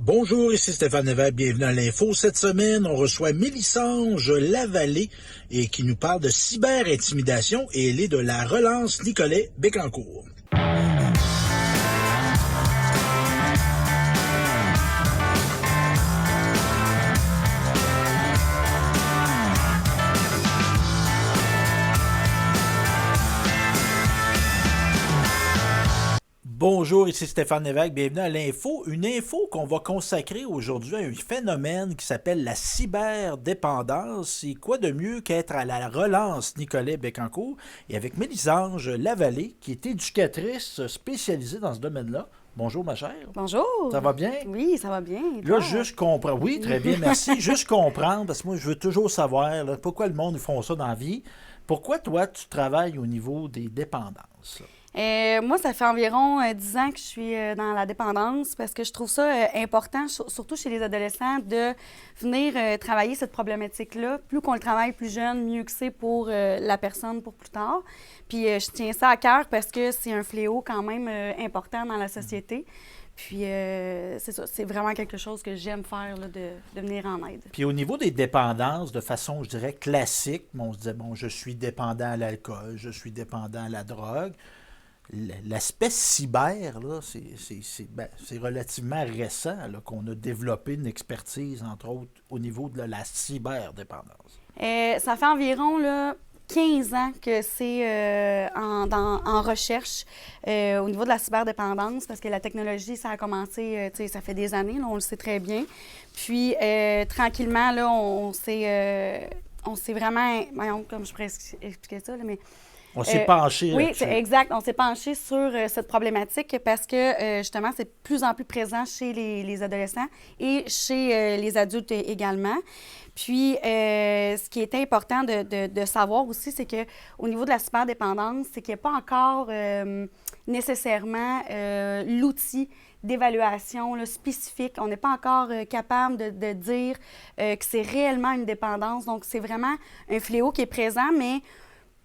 Bonjour, ici Stéphane Lévesque, bienvenue à l'Info. Cette semaine, on reçoit Mélissange Lavallée et qui nous parle de cyber-intimidation et elle est de la relance Nicolet Bécancour. Bonjour, ici Stéphane Lévesque, bienvenue à l'Info. Une info qu'on va consacrer aujourd'hui à un phénomène qui s'appelle la cyberdépendance. Et quoi de mieux qu'être à la relance Nicolet Bécancour et avec Mélissange Lavallée, qui est éducatrice spécialisée dans ce domaine-là. Bonjour, ma chère. Bonjour. Ça va bien? Oui, ça va bien. Là, juste comprendre. Oui, très bien, merci. Juste comprendre, parce que moi, je veux toujours savoir là, pourquoi le monde ils font ça dans la vie. Pourquoi, toi, tu travailles au niveau des dépendances? Moi, ça fait environ 10 ans que je suis dans la dépendance parce que je trouve ça important, surtout chez les adolescents, de venir travailler cette problématique-là. Plus qu'on le travaille plus jeune, mieux que c'est pour la personne pour plus tard. Puis je tiens ça à cœur parce que c'est un fléau quand même important dans la société. Puis c'est ça, c'est vraiment quelque chose que j'aime faire, là, de venir en aide. Puis au niveau des dépendances, de façon, je dirais, classique, on se disait, bon, je suis dépendant à l'alcool, je suis dépendant à la drogue. L'aspect cyber, là, c'est relativement récent là, qu'on a développé une expertise, entre autres, au niveau de la cyberdépendance. Ça fait environ là, 15 ans que c'est en recherche au niveau de la cyberdépendance parce que la technologie, ça a commencé, ça fait des années, là, on le sait très bien. Puis, tranquillement, là, on s'est vraiment... Comme je pourrais expliquer ça, là, mais... On s'est penché oui, là-dessus. c'est exact. On s'est penché sur cette problématique parce que, justement, c'est de plus en plus présent chez les adolescents et chez les adultes également. Puis, ce qui est important de savoir aussi, c'est qu'au niveau de la cyberdépendance, c'est qu'il n'y a pas encore nécessairement l'outil d'évaluation là, spécifique. On n'est pas encore capable de dire que c'est réellement une dépendance. Donc, c'est vraiment un fléau qui est présent, mais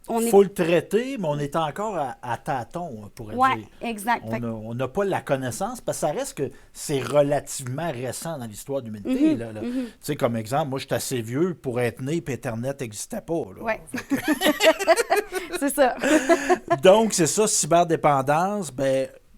il faut le traiter, mais on est encore à tâtons, on pourrait dire. Oui, exact. On n'a pas la connaissance, parce que ça reste que c'est relativement récent dans l'histoire de l'humanité. Tu sais, comme exemple, moi, je suis assez vieux pour être né et Internet n'existait pas. Oui. C'est ça. Donc, c'est ça, cyberdépendance,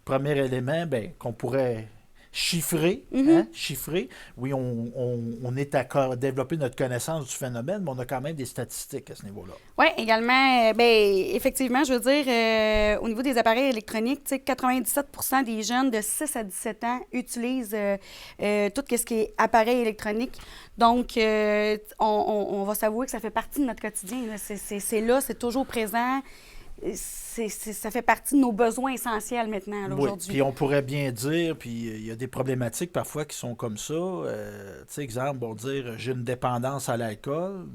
premier élément, qu'on pourrait chiffrer, chiffrer. Oui, on est à développer notre connaissance du phénomène, mais on a quand même des statistiques à ce niveau-là. Oui, également, effectivement, je veux dire, au niveau des appareils électroniques, 97% des jeunes de 6 à 17 ans utilisent tout ce qui est appareil électronique. Donc, on va s'avouer que ça fait partie de notre quotidien. Là. C'est là, c'est toujours présent. Ça fait partie de nos besoins essentiels maintenant, là, aujourd'hui. Puis on pourrait bien dire, puis il y a des problématiques parfois qui sont comme ça. Tu sais, exemple, pour dire j'ai une dépendance à l'alcool,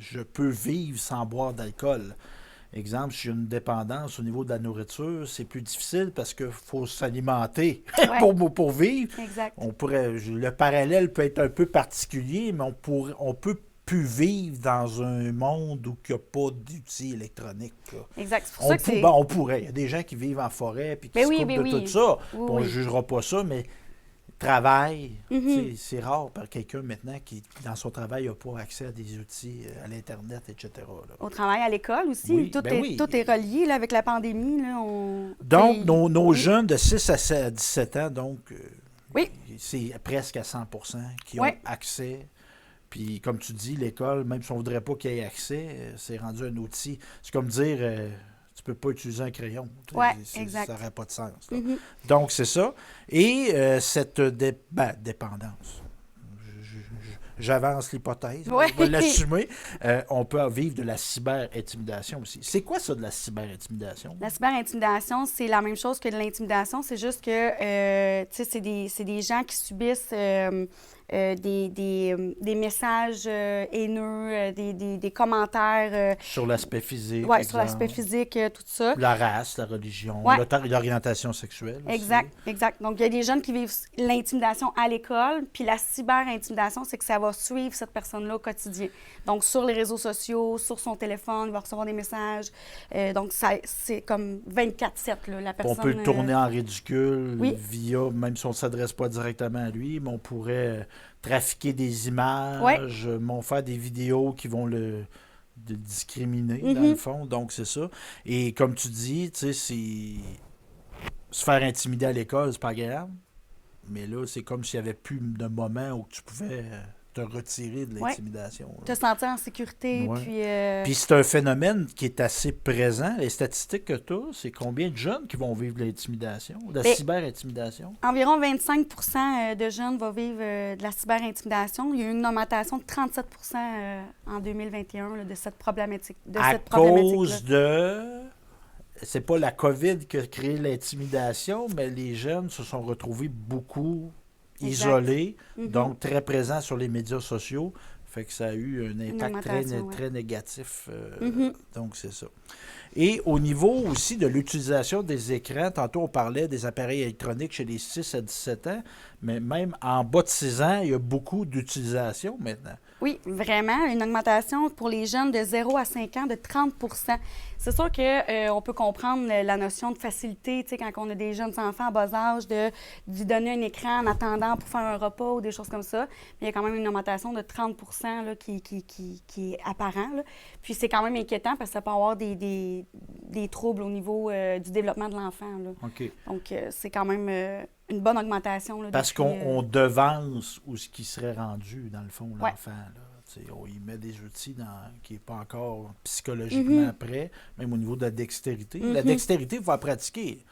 je peux vivre sans boire d'alcool. Exemple, si j'ai une dépendance au niveau de la nourriture, c'est plus difficile parce qu'il faut s'alimenter pour vivre. Exact. Le parallèle peut être un peu particulier, mais on peut plus vivre dans un monde où il n'y a pas d'outils électroniques. Là. Exact. C'est pour ça que on pourrait. Il y a des gens qui vivent en forêt et qui se coupent de tout ça. On ne jugera pas ça, mais travail, c'est rare par quelqu'un maintenant qui, dans son travail, n'a pas accès à des outils, à l'Internet, etc. Là. Au travail, à l'école aussi. Tout est relié là, avec la pandémie. Là, donc, nos jeunes de 6 à 17 ans, donc, c'est presque à 100% qui ont accès. Puis, comme tu dis, l'école, même si on ne voudrait pas qu'il y ait accès, c'est rendu un outil. C'est comme dire, tu ne peux pas utiliser un crayon. Oui, exact. Ça n'aurait pas de sens. Donc, c'est ça. Et cette dépendance, j'avance l'hypothèse, on va l'assumer, on peut vivre de la cyber-intimidation aussi. C'est quoi ça de la cyber-intimidation? La cyber-intimidation, c'est la même chose que de l'intimidation. C'est juste que, c'est des gens qui subissent des messages haineux, des commentaires. Sur l'aspect physique. Oui, sur l'aspect physique, tout ça. La race, la religion, l'orientation sexuelle. Exact, aussi. exact. Donc, il y a des jeunes qui vivent l'intimidation à l'école, puis la cyber-intimidation, c'est que ça va suivre cette personne-là au quotidien. Donc, sur les réseaux sociaux, sur son téléphone, il va recevoir des messages. Donc, c'est comme 24/7, là, la personne... On peut le tourner en ridicule via, même si on ne s'adresse pas directement à lui, mais on pourrait trafiquer des images, faire des vidéos qui vont le discriminer, dans le fond. Donc, c'est ça. Et comme tu dis, tu sais, se faire intimider à l'école, c'est pas agréable. Mais là, c'est comme s'il n'y avait plus de moment où tu pouvais te retirer de l'intimidation. Te sentir en sécurité. Puis c'est un phénomène qui est assez présent. Les statistiques que tu as, c'est combien de jeunes qui vont vivre de l'intimidation, de la cyber-intimidation? Environ 25 de jeunes vont vivre de la cyber-intimidation. Il y a eu une augmentation de 37 en 2021 là, de cette problématique. À cause de... C'est pas la COVID qui a créé l'intimidation, mais les jeunes se sont retrouvés beaucoup isolés, donc très présents sur les médias sociaux. Fait que ça a eu un impact très négatif. Donc, c'est ça. Et au niveau aussi de l'utilisation des écrans, tantôt on parlait des appareils électroniques chez les 6 à 17 ans, mais même en bas de 6 ans, il y a beaucoup d'utilisation maintenant. Oui, vraiment. Une augmentation pour les jeunes de 0 à 5 ans de 30 C'est sûr qu'on peut comprendre la notion de facilité, tu sais, quand on a des jeunes enfants à bas âge, de lui donner un écran en attendant pour faire un repas ou des choses comme ça. Mais il y a quand même une augmentation de 30 là, qui est apparent. Là. Puis c'est quand même inquiétant parce que ça peut avoir des troubles au niveau du développement de l'enfant. Là. OK. Donc, c'est quand même une bonne augmentation. Là, parce qu'on devance où ce qui serait rendu, dans le fond, l'enfant. Là. On y met des outils qui n'est pas encore psychologiquement prêt, même au niveau de la dextérité. La dextérité, il faut la pratiquer.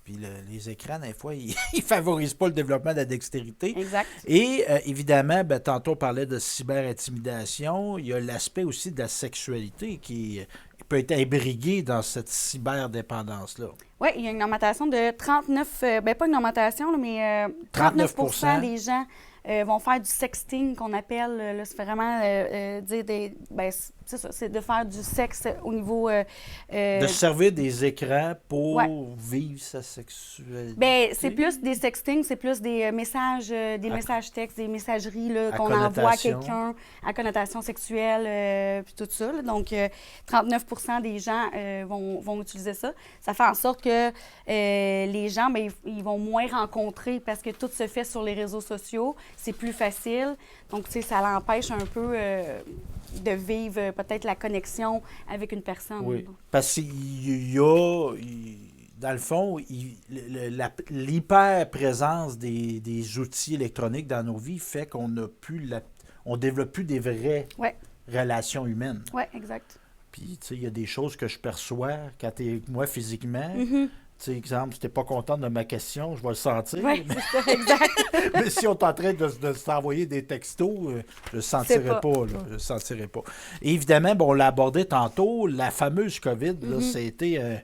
Puis les écrans, des fois, ils ne favorisent pas le développement de la dextérité. Exact. Et évidemment, tantôt on parlait de cyber-intimidation. Il y a l'aspect aussi de la sexualité qui peut être imbrigué dans cette cyberdépendance-là. Oui, il y a une augmentation de 39, pas une augmentation, là, mais 39 des gens vont faire du sexting qu'on appelle, là, c'est vraiment dire c'est ça, c'est de faire du sexe au niveau... de se servir des écrans pour vivre sa sexualité. Bien, c'est plus des sexting, c'est plus des messages textes, des messageries là, qu'on envoie à quelqu'un à connotation sexuelle, puis tout ça. Là. Donc, 39 des gens vont utiliser ça. Ça fait en sorte que les gens, ils vont moins rencontrer parce que tout se fait sur les réseaux sociaux. C'est plus facile. Donc, tu sais, ça l'empêche un peu de vivre peut-être la connexion avec une personne. Oui, parce qu'il y a, dans le fond, l'hyper-présence des outils électroniques dans nos vies fait qu'on n'a plus on développe plus des vraies relations humaines. Oui, exact. Puis, tu sais, il y a des choses que je perçois quand tu es avec moi physiquement. Tu sais, exemple, si tu n'es pas contente de ma question, je vais le sentir. Oui, c'est ça, exact. Mais si on est en train de s'envoyer des textos, je ne le sentirais pas. Là, je le sentirais pas. Et évidemment, on l'a abordé tantôt, la fameuse COVID, là, ça a été,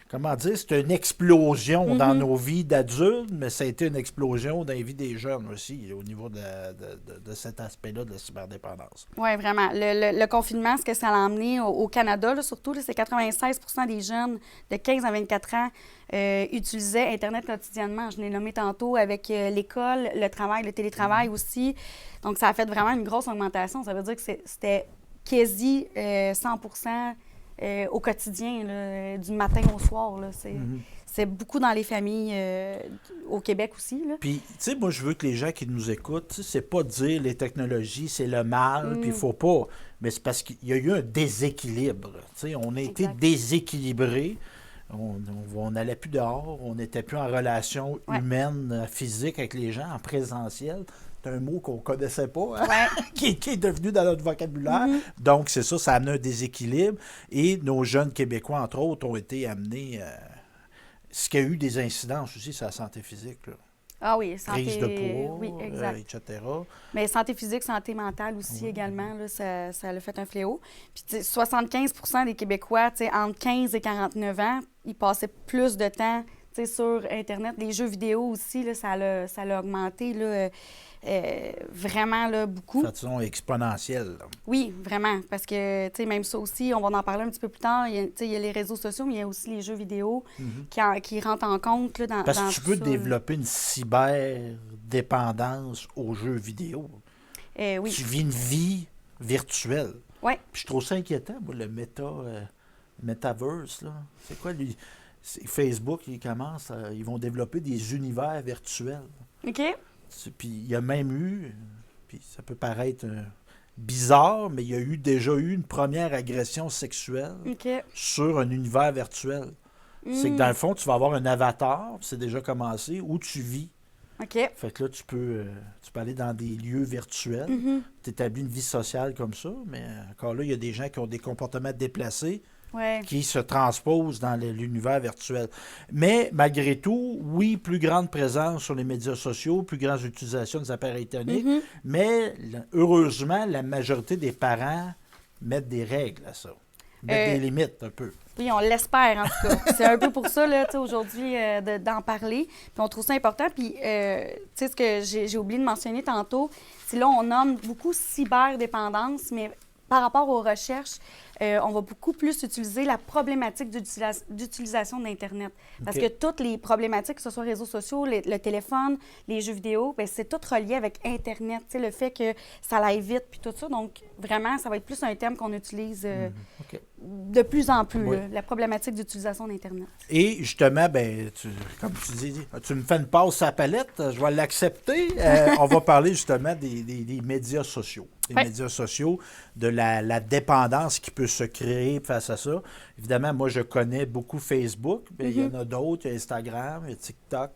comment dire, c'est une explosion dans nos vies d'adultes, mais ça a été une explosion dans les vies des jeunes aussi, au niveau de cet aspect-là de la cyberdépendance. Oui, vraiment. Le confinement, ce que ça a emmené au Canada, là, surtout, là, c'est 96 des jeunes de 15 à 24 ans utilisaient Internet quotidiennement. Je l'ai nommé tantôt avec l'école, le travail, le télétravail aussi. Donc, ça a fait vraiment une grosse augmentation. Ça veut dire que c'était quasi 100 au quotidien, là, du matin au soir. Là. C'est beaucoup dans les familles au Québec aussi. Là. Puis, tu sais, moi, je veux que les gens qui nous écoutent, c'est pas de dire les technologies, c'est le mal, puis il faut pas. Mais c'est parce qu'il y a eu un déséquilibre. Tu sais, on a été déséquilibrés. On n'allait plus dehors, on n'était plus en relation humaine, physique avec les gens, en présentiel. C'est un mot qu'on ne connaissait pas, hein? qui est devenu dans notre vocabulaire. Donc, c'est ça, ça a amené un déséquilibre. Et nos jeunes Québécois, entre autres, ont été amenés... ce qui a eu des incidences aussi sur la santé physique. Là. Ah oui, santé... Prise de poids, oui, exact. etc. Mais santé physique, santé mentale aussi également, là, ça a fait un fléau. Puis 75 des Québécois, entre 15 et 49 ans, ils passaient plus de temps sur Internet. Les jeux vidéo aussi, là, ça l'a augmenté. Là, vraiment là, beaucoup. De façon exponentielle. Là. Oui, vraiment, parce que, tu sais, même ça aussi, on va en parler un petit peu plus tard, il y a les réseaux sociaux, mais il y a aussi les jeux vidéo qui rentrent en compte là, Parce dans que tu tout peux ça. développer une cyberdépendance aux jeux vidéo. Oui. Tu vis une vie virtuelle. Oui. Puis je trouve ça inquiétant, moi, le metaverse, là. C'est quoi, lui? Facebook, ils vont développer des univers virtuels. OK. Puis il y a même eu, puis ça peut paraître bizarre, mais il y a déjà eu une première agression sexuelle OK. sur un univers virtuel. C'est que dans le fond, tu vas avoir un avatar, c'est déjà commencé, où tu vis. OK. Fait que là, tu peux aller dans des lieux virtuels, tu établis une vie sociale comme ça, mais encore là, il y a des gens qui ont des comportements déplacés Ouais. qui se transposent dans l'univers virtuel. Mais malgré tout, oui, plus grande présence sur les médias sociaux, plus grande utilisation des appareils électroniques, mais heureusement, la majorité des parents mettent des règles à ça, mettent des limites un peu. Oui, on l'espère, en tout cas. C'est un peu pour ça, là, tu sais, aujourd'hui, d'en parler. Puis on trouve ça important. Puis, tu sais, ce que j'ai oublié de mentionner tantôt, c'est là, on nomme beaucoup cyberdépendance, mais par rapport aux recherches, on va beaucoup plus utiliser la problématique d'utilisation d'Internet. Parce que toutes les problématiques, que ce soit réseaux sociaux, le téléphone, les jeux vidéo, bien, c'est tout relié avec Internet. Tu sais, le fait que ça aille vite, puis tout ça. Donc, vraiment, ça va être plus un terme qu'on utilise de plus en plus, Oui. là, la problématique d'utilisation d'Internet. Et justement, ben, comme tu dis, tu me fais une passe à la palette, je vais l'accepter. On va parler justement des médias sociaux. Les médias sociaux, de la dépendance qui peut se créer face à ça. Évidemment, moi, je connais beaucoup Facebook, mais il y en a d'autres, il y a Instagram, il y a TikTok,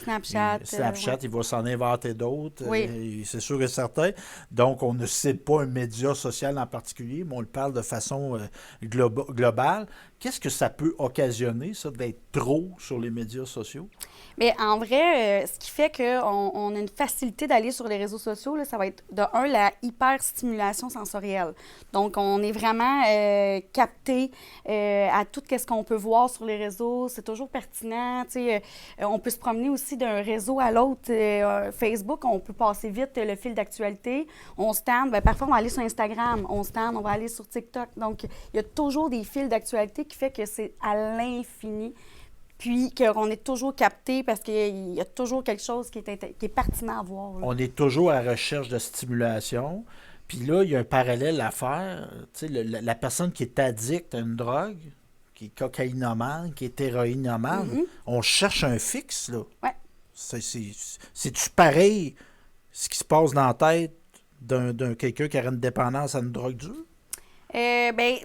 Snapchat. il va s'en inventer d'autres, Oui. c'est sûr et certain. Donc, on ne cite pas un média social en particulier, mais on le parle de façon globale. Qu'est-ce que ça peut occasionner, ça, d'être trop sur les médias sociaux? Mais en vrai, ce qui fait qu'on a une facilité d'aller sur les réseaux sociaux, là, ça va être, de un, la hyperstimulation sensorielle. Donc, on est vraiment capté à tout ce qu'on peut voir sur les réseaux. C'est toujours pertinent. On peut se promener aussi d'un réseau à l'autre. Facebook, on peut passer vite le fil d'actualité. On se tente. Parfois, on va aller sur Instagram. On se tente, on va aller sur TikTok. Donc, il y a toujours des fils d'actualité qui fait que c'est à l'infini. Puis qu'on est toujours capté parce qu'il y a toujours quelque chose qui est pertinent à voir. Là. On est toujours à la recherche de stimulation. Puis là, il y a un parallèle à faire. Tu sais, la personne qui est addicte à une drogue, qui est cocaïnomane, qui est héroïnomane, on cherche un fixe, là. Ouais. C'est-tu pareil ce qui se passe dans la tête d'un quelqu'un qui a une dépendance à une drogue dure? Oui.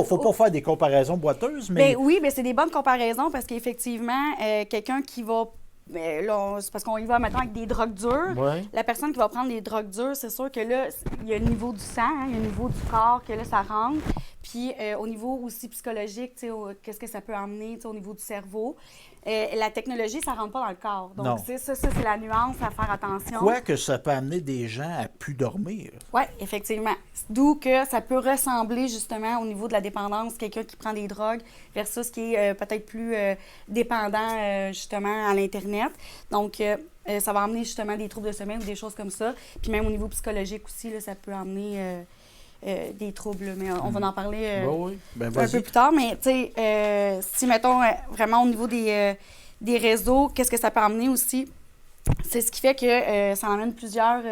Faut pas faire des comparaisons boiteuses, mais... Oui, mais c'est des bonnes comparaisons parce qu'effectivement, quelqu'un qui va... là, c'est parce qu'on y va maintenant avec des drogues dures. Ouais. La personne qui va prendre des drogues dures, c'est sûr que là, il y a le niveau du sang, il y a le niveau du corps, que là, ça rentre. Puis au niveau aussi psychologique, qu'est-ce que ça peut emmener au niveau du cerveau. La technologie, ça ne rentre pas dans le corps. Donc, ça, c'est la nuance à faire attention. Quoi que ça peut amener des gens à plus dormir. Oui, effectivement. D'où que ça peut ressembler justement au niveau de la dépendance, quelqu'un qui prend des drogues versus qui est peut-être plus dépendant justement à l'Internet. Donc, ça va amener justement des troubles de sommeil ou des choses comme ça. Puis même au niveau psychologique aussi, là, ça peut amener... des troubles, mais on va en parler un peu plus tard. Mais tu sais, si mettons vraiment au niveau des réseaux, qu'est-ce que ça peut amener aussi? C'est ce qui fait que ça amène plusieurs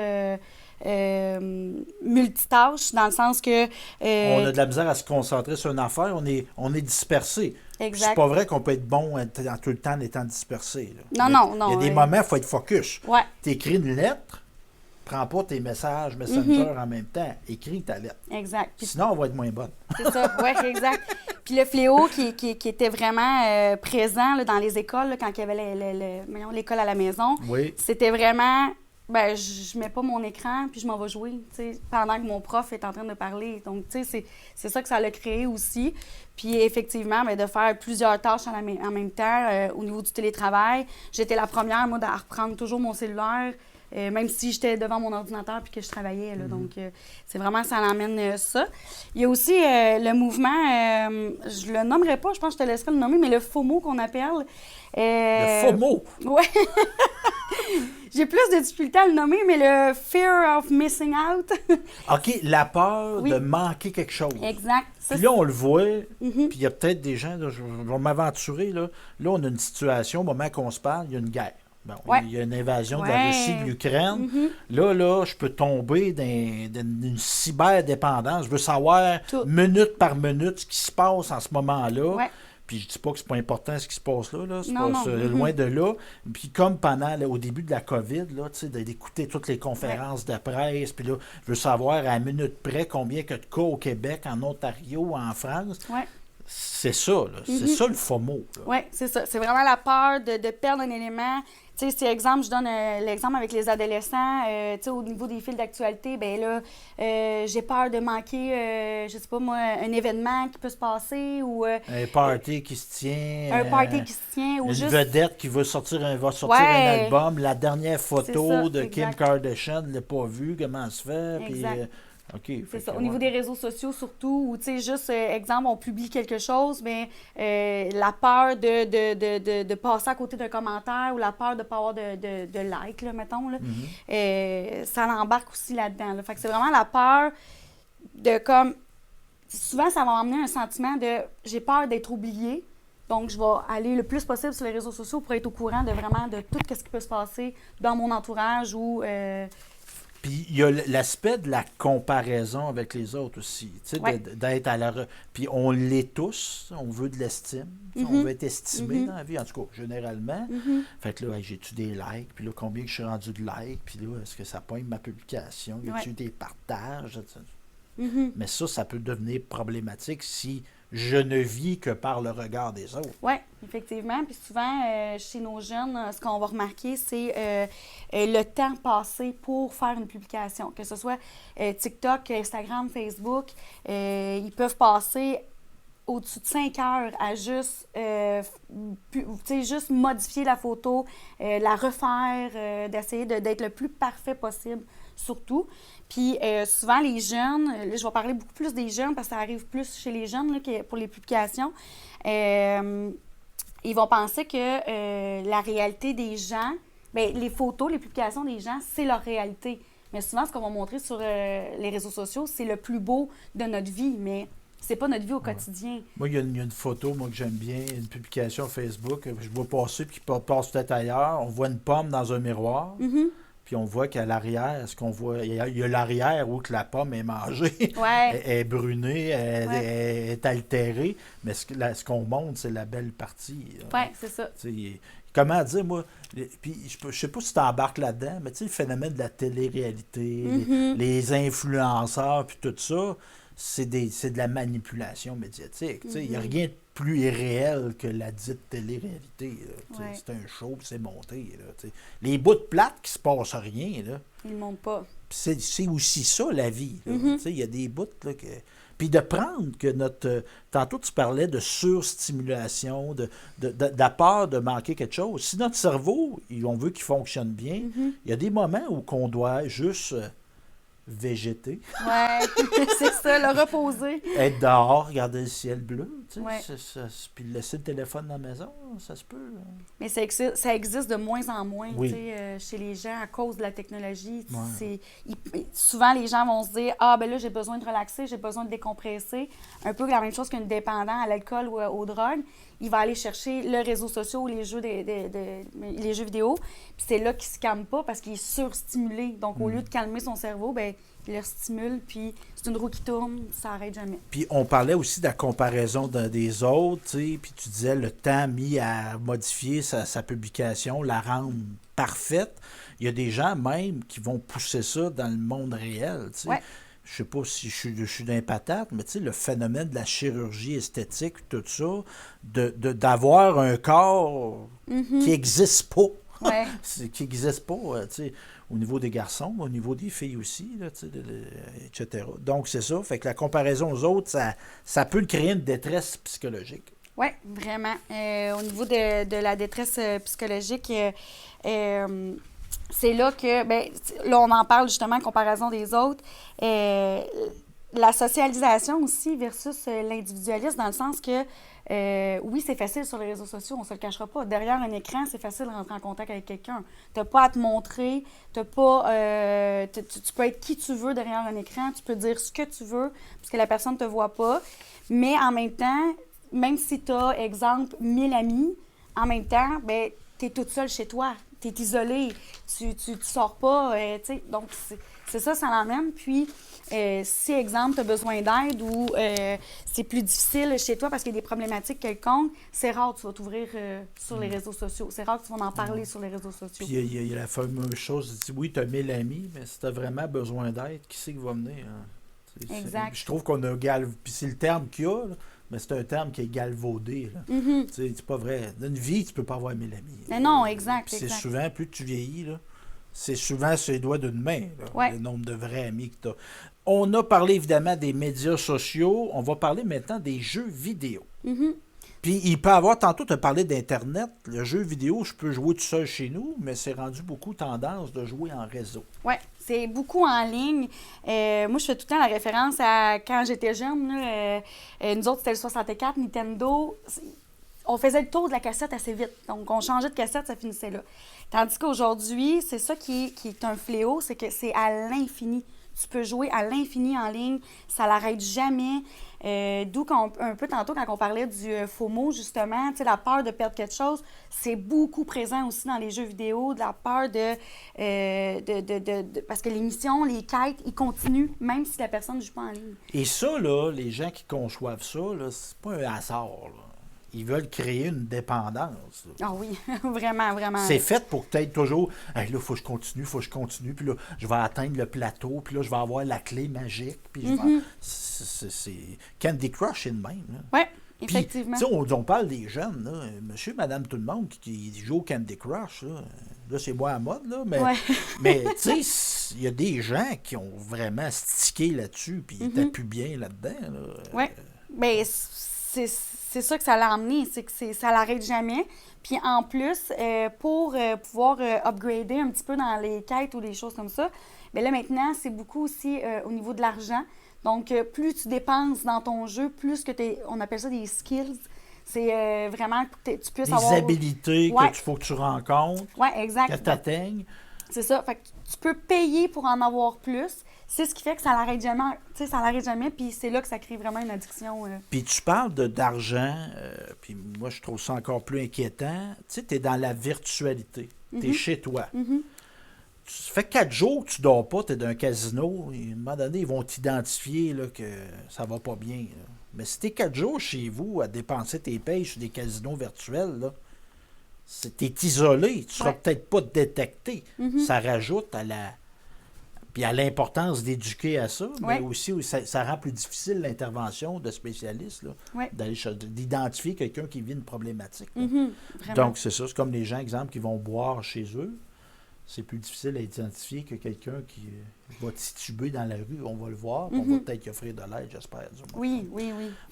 multitâches, dans le sens que... on a de la misère à se concentrer sur une affaire, on est dispersé. Exact. C'est pas vrai qu'on peut être bon tout le temps en étant dispersé. Là. Non. Il y a des moments où il faut être focus. Ouais. Tu écris une lettre, prends pas tes messages Messenger en même temps. Écris ta lettre. Exact. Puis, sinon, on va être moins bonne. C'est ça, oui, exact. Puis le fléau qui était vraiment présent là, dans les écoles, là, quand il y avait l'école à la maison, c'était vraiment, je mets pas mon écran puis je m'en vais jouer, pendant que mon prof est en train de parler. Donc, c'est ça que ça l'a créé aussi. Puis effectivement, de faire plusieurs tâches en même temps au niveau du télétravail. J'étais la première, moi, à reprendre toujours mon cellulaire. même si j'étais devant mon ordinateur puis que je travaillais. Là, donc, c'est vraiment, ça l'emmène ça. Il y a aussi le mouvement, je le nommerai pas, je pense que je te laisserai le nommer, mais le FOMO qu'on appelle. Le FOMO? Oui. J'ai plus de difficulté à le nommer, mais le Fear of Missing Out. OK, la peur de manquer quelque chose. Exact. Puis là, on le voit, puis il y a peut-être des gens, là, je vais m'aventurer, là, on a une situation, au moment qu'on se parle, il y a une guerre. Bon, il y a une invasion de la Russie, de l'Ukraine. Là, je peux tomber dans une cyberdépendance. Je veux savoir, minute par minute, ce qui se passe en ce moment-là. Ouais. Puis je dis pas que c'est pas important ce qui se passe là. C'est Non, pas non. loin de là. Puis comme au début de la COVID, là, d'écouter toutes les conférences de presse, puis là, je veux savoir à la minute près combien il y a de cas au Québec, en Ontario, en France. Ouais. C'est ça, là. C'est ça le FOMO. Oui, c'est ça. C'est vraiment la peur de perdre un élément. Tu sais, si exemple, je donne l'exemple avec les adolescents, tu sais, au niveau des fils d'actualité, ben là, j'ai peur de manquer, je sais pas moi, un événement qui peut se passer ou... un party qui se tient. Un party qui se tient ou une juste... vedette qui va sortir un album. La dernière photo ça, de Kim exact. Kardashian, ne l'a pas vue, comment se fait. Exact. Puis, c'est ça. Au niveau des réseaux sociaux, surtout, où, tu sais, juste, exemple, on publie quelque chose, mais la peur de passer à côté d'un commentaire ou la peur de ne pas avoir de like, là, mettons, là, ça l'embarque aussi là-dedans. Là. Fait que c'est vraiment la peur de, comme... Souvent, ça va m'emmener un sentiment de « j'ai peur d'être oubliée ». Donc, je vais aller le plus possible sur les réseaux sociaux pour être au courant de vraiment de tout ce qui peut se passer dans mon entourage ou... Puis il y a l'aspect de la comparaison avec les autres aussi, tu sais, d'être à la... Puis on l'est tous, on veut de l'estime, on veut être estimé dans la vie, en tout cas, généralement. Fait que là, j'ai-tu des likes, puis là, combien que je suis rendu de likes, puis là, est-ce que ça pogne ma publication, y a-tu des partages, mais ça peut devenir problématique si je ne vis que par le regard des autres. Oui, effectivement. Puis souvent, chez nos jeunes, ce qu'on va remarquer, c'est le temps passé pour faire une publication. Que ce soit TikTok, Instagram, Facebook, ils peuvent passer au-dessus de 5 heures à juste, juste modifier la photo, la refaire, d'essayer d'être le plus parfait possible, surtout. Puis souvent, les jeunes, là, je vais parler beaucoup plus des jeunes parce que ça arrive plus chez les jeunes là, que pour les publications, ils vont penser que la réalité des gens, bien, les photos, les publications des gens, c'est leur réalité. Mais souvent, ce qu'on va montrer sur les réseaux sociaux, c'est le plus beau de notre vie, mais c'est pas notre vie au quotidien. Moi, il y a une photo que j'aime bien, une publication Facebook, je vois passer, puis qui passe peut-être ailleurs. On voit une pomme dans un miroir. Puis on voit qu'à l'arrière, ce qu'on voit, il y a l'arrière où que la pomme est mangée, elle est brunée, elle est altérée, mais ce qu'on montre, c'est la belle partie. Oui, c'est ça. Comment dire, moi, puis je sais pas si tu embarques là-dedans, mais tu sais, le phénomène de la télé-réalité, les influenceurs, puis tout ça, c'est de la manipulation médiatique. Il n'y a rien de plus irréel que la dite télé-réalité. C'est un show, puis c'est monté. Là, les bouts de plate qui se passent rien. Là. Ils ne montent pas. C'est aussi ça, la vie. Il y a des bouts là, que... Puis de prendre que notre... Tantôt, tu parlais de surstimulation, de la peur de manquer quelque chose. Si notre cerveau, on veut qu'il fonctionne bien, il y a des moments où qu'on doit juste... végéter. Oui, c'est ça, le reposer. Être dehors, regarder le ciel bleu, tu sais, Ouais. puis laisser le téléphone dans la maison, ça se peut. Mais ça existe de moins en moins, Oui. tu sais, chez les gens à cause de la technologie. Ouais. Souvent, les gens vont se dire « Ah, ben là, j'ai besoin de relaxer, j'ai besoin de décompresser. » Un peu la même chose qu'un dépendant à l'alcool ou aux drogues. Il va aller chercher le réseau social ou les jeux, les jeux vidéo. Puis c'est là qu'il ne se calme pas parce qu'il est surstimulé. Donc, au lieu de calmer son cerveau, ben il le stimule, puis c'est une roue qui tourne, ça n'arrête jamais. Puis on parlait aussi de la comparaison des autres, tu sais, puis tu disais le temps mis à modifier sa publication, la rendre parfaite. Il y a des gens même qui vont pousser ça dans le monde réel, tu sais. Ouais. Je sais pas si je suis d'un patate, mais tu sais, le phénomène de la chirurgie esthétique, tout ça, d'avoir un corps qui n'existe pas. Ouais. Qui n'existe pas, tu sais, au niveau des garçons, au niveau des filles aussi, là, tu sais, etc. Donc, c'est ça. Fait que la comparaison aux autres, ça peut créer une détresse psychologique. Oui, vraiment. Au niveau de la détresse psychologique, c'est là que, ben, là, on en parle justement en comparaison des autres. La socialisation aussi versus l'individualisme, dans le sens que, oui, c'est facile sur les réseaux sociaux, on ne se le cachera pas. Derrière un écran, c'est facile de rentrer en contact avec quelqu'un. Tu n'as pas à te montrer, t'as pas, tu peux être qui tu veux derrière un écran, tu peux dire ce que tu veux, parce que la personne ne te voit pas. Mais en même temps, même si tu as, exemple, 1000 amis, en même temps, ben, tu es toute seule chez toi. Tu es isolée. Tu sors pas. Tu sais, donc, c'est ça l'emmène. Puis, si, exemple, tu as besoin d'aide ou c'est plus difficile chez toi parce qu'il y a des problématiques quelconques, c'est rare que tu vas t'ouvrir sur les réseaux sociaux. C'est rare que tu vas en parler sur les réseaux sociaux. Puis il y a la fameuse chose, tu dis, oui, tu as 1000 amis, mais si tu as vraiment besoin d'aide, qui c'est qui va venir? Hein? Exact. Je trouve qu'on a puis c'est le terme qu'il y a, là, mais c'est un terme qui est galvaudé. Là. C'est pas vrai. Dans une vie, tu peux pas avoir 1000 amis. Mais non, exact. Puis c'est souvent, plus tu vieillis, là, c'est souvent sur les doigts d'une main, là, le nombre de vrais amis que tu as. On a parlé évidemment des médias sociaux. On va parler maintenant des jeux vidéo. Puis il peut y avoir, tantôt tu as parlé d'Internet, le jeu vidéo, je peux jouer tout seul chez nous, mais c'est rendu beaucoup tendance de jouer en réseau. Oui, c'est beaucoup en ligne. Moi, je fais tout le temps la référence à quand j'étais jeune. Là, nous autres, c'était le 64, Nintendo. On faisait le tour de la cassette assez vite. Donc, on changeait de cassette, ça finissait là. Tandis qu'aujourd'hui, c'est ça qui est un fléau, c'est que c'est à l'infini. Tu peux jouer à l'infini en ligne, ça l'arrête jamais. D'où un peu tantôt, quand on parlait du FOMO, justement, la peur de perdre quelque chose, c'est beaucoup présent aussi dans les jeux vidéo, de la peur parce que les missions, les quêtes, ils continuent, même si la personne ne joue pas en ligne. Et ça, là, les gens qui conçoivent ça, là, c'est pas un hasard, là. Ils veulent créer une dépendance. Ah oui, vraiment, vraiment. C'est fait pour peut-être toujours, hey, là, il faut que je continue, puis là, je vais atteindre le plateau, puis là, je vais avoir la clé magique, puis je vais... C'est Candy Crush, c'est le même. Oui, effectivement. Puis, on parle des jeunes, là, monsieur, madame, tout le monde qui joue au Candy Crush, là c'est moi à mode, là, mais tu sais, il y a des gens qui ont vraiment stické là-dessus, puis ils étaient plus bien là-dedans. Là. Oui, bien, c'est ça que ça l'a amené, c'est que ça l'arrête jamais. Puis en plus, pour pouvoir upgrader un petit peu dans les quêtes ou les choses comme ça, bien là maintenant, c'est beaucoup aussi au niveau de l'argent. Donc, plus tu dépenses dans ton jeu, plus que on appelle ça des skills. C'est vraiment que tu puisses avoir... Des habilités qu'il faut que tu rencontres, exact. que tu atteignes. C'est ça. Fait que tu peux payer pour en avoir plus. C'est ce qui fait que ça l'arrête jamais. Tu sais, ça l'arrête jamais, puis c'est là que ça crée vraiment une addiction. Puis tu parles d'argent, puis moi, je trouve ça encore plus inquiétant. Tu sais, tu es dans la virtualité. Tu es chez toi. Ça fait 4 jours que tu dors pas, tu es dans un casino. Et à un moment donné, ils vont t'identifier là, que ça va pas bien. Là. Mais si tu es 4 jours chez vous à dépenser tes payes sur des casinos virtuels, là, tu es isolé. Tu seras peut-être pas détecté. Ça rajoute à l'importance d'éduquer à ça, mais aussi ça rend plus difficile l'intervention de spécialistes, là, d'identifier quelqu'un qui vit une problématique. Donc, c'est ça. C'est comme les gens, exemple, qui vont boire chez eux. C'est plus difficile à identifier que quelqu'un qui va tituber dans la rue. On va le voir, on va peut-être y offrir de l'aide, j'espère. Oui.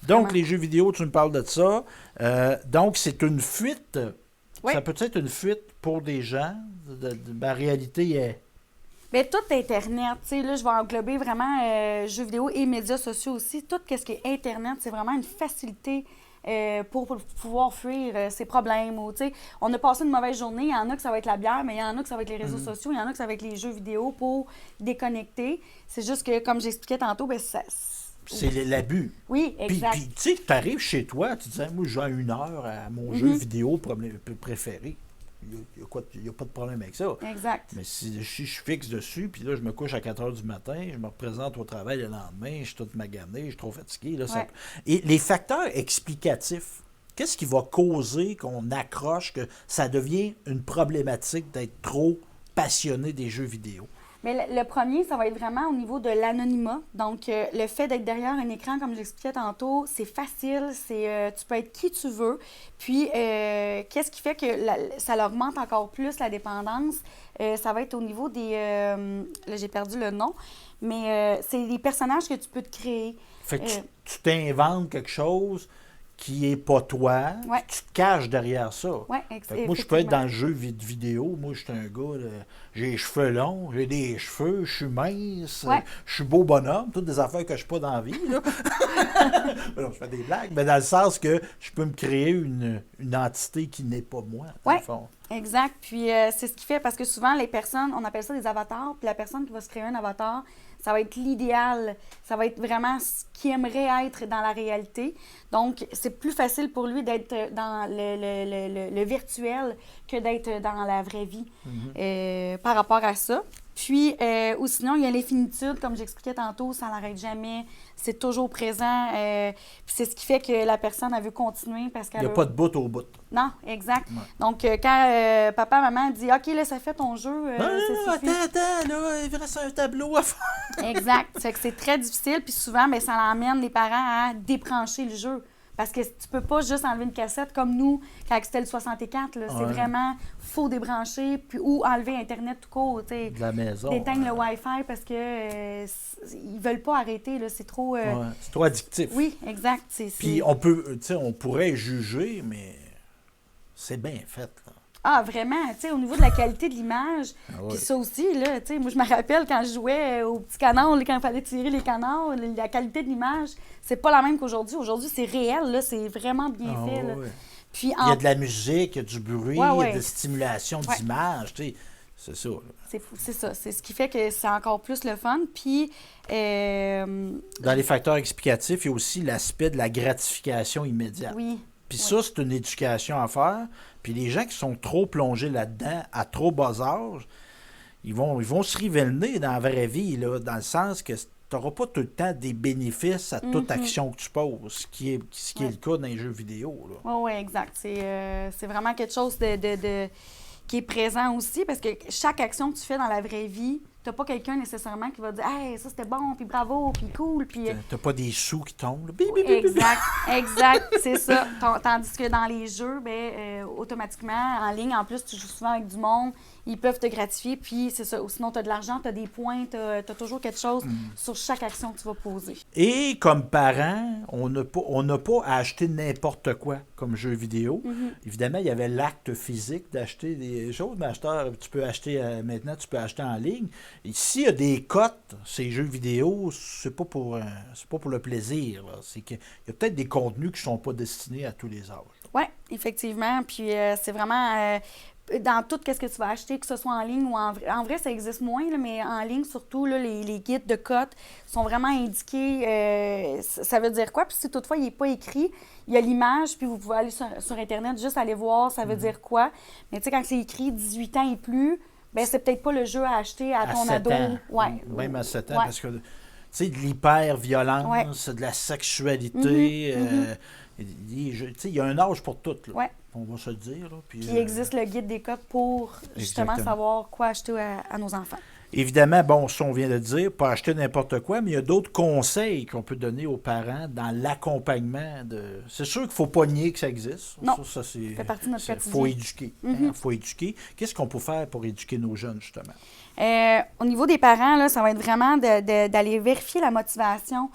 Donc, les jeux vidéo, tu me parles de ça. Donc, c'est une fuite. Ça peut être une fuite pour des gens. La réalité est... Bien, tout Internet, tu sais, là, je vais englober vraiment jeux vidéo et médias sociaux aussi. Tout ce qui est Internet, c'est vraiment une facilité pour pouvoir fuir ses problèmes. Ou, tu sais, on a passé une mauvaise journée. Il y en a que ça va être la bière, mais il y en a que ça va être les réseaux sociaux. Il y en a que ça va être les jeux vidéo pour déconnecter. C'est juste que, comme j'expliquais tantôt, bien, c'est l'abus. Oui, exact. Puis tu sais, tu arrives chez toi, tu dis, moi, je joue à 1 heure à mon jeu vidéo préféré. Il n'y a pas de problème avec ça. Exact. Mais si je fixe dessus, puis là, je me couche à 4 heures du matin, je me représente au travail le lendemain, je suis toute maganée, je suis trop fatigué. Là, Et les facteurs explicatifs, qu'est-ce qui va causer qu'on accroche, que ça devient une problématique d'être trop passionné des jeux vidéo? Mais le premier, ça va être vraiment au niveau de l'anonymat. Donc, le fait d'être derrière un écran, comme j'expliquais tantôt, c'est facile, tu peux être qui tu veux. Puis, qu'est-ce qui fait que ça augmente encore plus la dépendance? Ça va être au niveau des... là, j'ai perdu le nom, mais c'est des personnages que tu peux te créer. Fait que tu t'inventes quelque chose qui est pas toi, Ouais. tu te caches derrière ça. Oui, Fait que moi, je peux être dans le jeu vidéo. Moi, je suis un gars, là, j'ai les cheveux longs, j'ai des cheveux, je suis mince, Ouais. je suis beau bonhomme, toutes des affaires que je suis pas dans la vie. Là. Non, je fais des blagues, mais dans le sens que je peux me créer une entité qui n'est pas moi, dans Ouais. le fond. Exact. Puis c'est ce qui fait, parce que souvent, les personnes, on appelle ça des avatars, puis la personne qui va se créer un avatar, ça va être l'idéal, ça va être vraiment ce qu'il aimerait être dans la réalité. Donc, c'est plus facile pour lui d'être dans le virtuel que d'être dans la vraie vie par rapport à ça. Puis, ou sinon, il y a l'infinitude, comme j'expliquais tantôt, ça n'arrête jamais, c'est toujours présent. Puis c'est ce qui fait que la personne, elle veut continuer parce Il qu'elle n'y a veut... pas de bout au bout. Non, exact. Ouais. Donc, quand papa, maman dit « OK, là, ça fait ton jeu, Non, ça suffit. » attends, là, il reste un tableau à faire. Exact. Fait que c'est très difficile. Puis souvent, bien, ça emmène les parents à débrancher le jeu. Parce que tu peux pas juste enlever une cassette comme nous, quand c'était le 64. Là. C'est Ouais. vraiment, faut débrancher puis, ou enlever Internet tout court. Tu sais. De la maison. D'éteindre le Wi-Fi parce que ils veulent pas arrêter. Là. C'est trop... Ouais, c'est trop addictif. Oui, exact. Puis on peut, tu sais, on pourrait juger, mais c'est bien fait, là. Ah, vraiment, tu sais, au niveau de la qualité de l'image, Ah ouais. puis ça aussi, là, tu sais, moi, je me rappelle quand je jouais au petit canard, là, quand il fallait tirer les canards, la qualité de l'image, c'est pas la même qu'aujourd'hui. Aujourd'hui, c'est réel, là, c'est vraiment bien Ah fait, là. ouais. Puis, Il y a de la musique, il y a du bruit, Ouais, il y ouais. a de la stimulation Ouais. d'image, tu sais, c'est ça, là. c'est ça, c'est ce qui fait que c'est encore plus le fun. Puis, Dans les facteurs explicatifs, il y a aussi l'aspect de la gratification immédiate. oui, Puis oui. ça, c'est une éducation à faire. Puis les gens qui sont trop plongés là-dedans, à trop bas âge, ils vont se river le nez dans la vraie vie, là, dans le sens que tu n'auras pas tout le temps des bénéfices à toute action que tu poses, ce qui est Ouais. le cas dans les jeux vidéo, là. Oui, oui, exact. C'est vraiment quelque chose qui est présent aussi, parce que chaque action que tu fais dans la vraie vie, tu n'as pas quelqu'un nécessairement qui va dire « Hey, ça c'était bon, puis bravo, puis cool, puis... » T'as pas des sous qui tombent, là. Bip, bip, bip, bip. Exact, c'est ça. Tandis que dans les jeux, ben, automatiquement, en ligne, en plus, tu joues souvent avec du monde, ils peuvent te gratifier, puis c'est ça. Ou sinon, tu as de l'argent, tu as des points, tu as toujours quelque chose sur chaque action que tu vas poser. Et comme parent, on n'a pas à acheter n'importe quoi comme jeu vidéo. Évidemment, il y avait l'acte physique d'acheter des choses, mais tu peux acheter maintenant, tu peux acheter en ligne. Ici, il y a des cotes, ces jeux vidéo, c'est pas pour le plaisir, là. C'est qu'il y a peut-être des contenus qui ne sont pas destinés à tous les âges. Oui, effectivement. Puis c'est vraiment dans tout ce que tu vas acheter, que ce soit en ligne ou en vrai. En vrai, ça existe moins, là, mais en ligne, surtout, là, les guides de cotes sont vraiment indiqués. Ça veut dire quoi? Puis si toutefois, il n'est pas écrit, il y a l'image, puis vous pouvez aller sur Internet, juste aller voir, ça veut dire quoi. Mais tu sais, quand c'est écrit 18 ans et plus, ben c'est peut-être pas le jeu à acheter à ton 7 ado. ans. Ouais. Même à 7 ans, Ouais. parce que, tu sais, de l'hyper-violence, de la sexualité, tu sais, il y a un âge pour tout, là. Ouais. On va se le dire, là. Puis, Puis il existe le guide des cotes pour justement Exactement. savoir quoi acheter à nos enfants. Évidemment, bon, ça, on vient de le dire, pas acheter n'importe quoi, mais il y a d'autres conseils qu'on peut donner aux parents dans l'accompagnement de... C'est sûr qu'il ne faut pas nier que ça existe. Non, ça c'est, fait partie de notre Il quotidien. faut éduquer. Faut éduquer. Qu'est-ce qu'on peut faire pour éduquer nos jeunes, justement? Au niveau des parents, là, ça va être vraiment d'aller vérifier la motivation.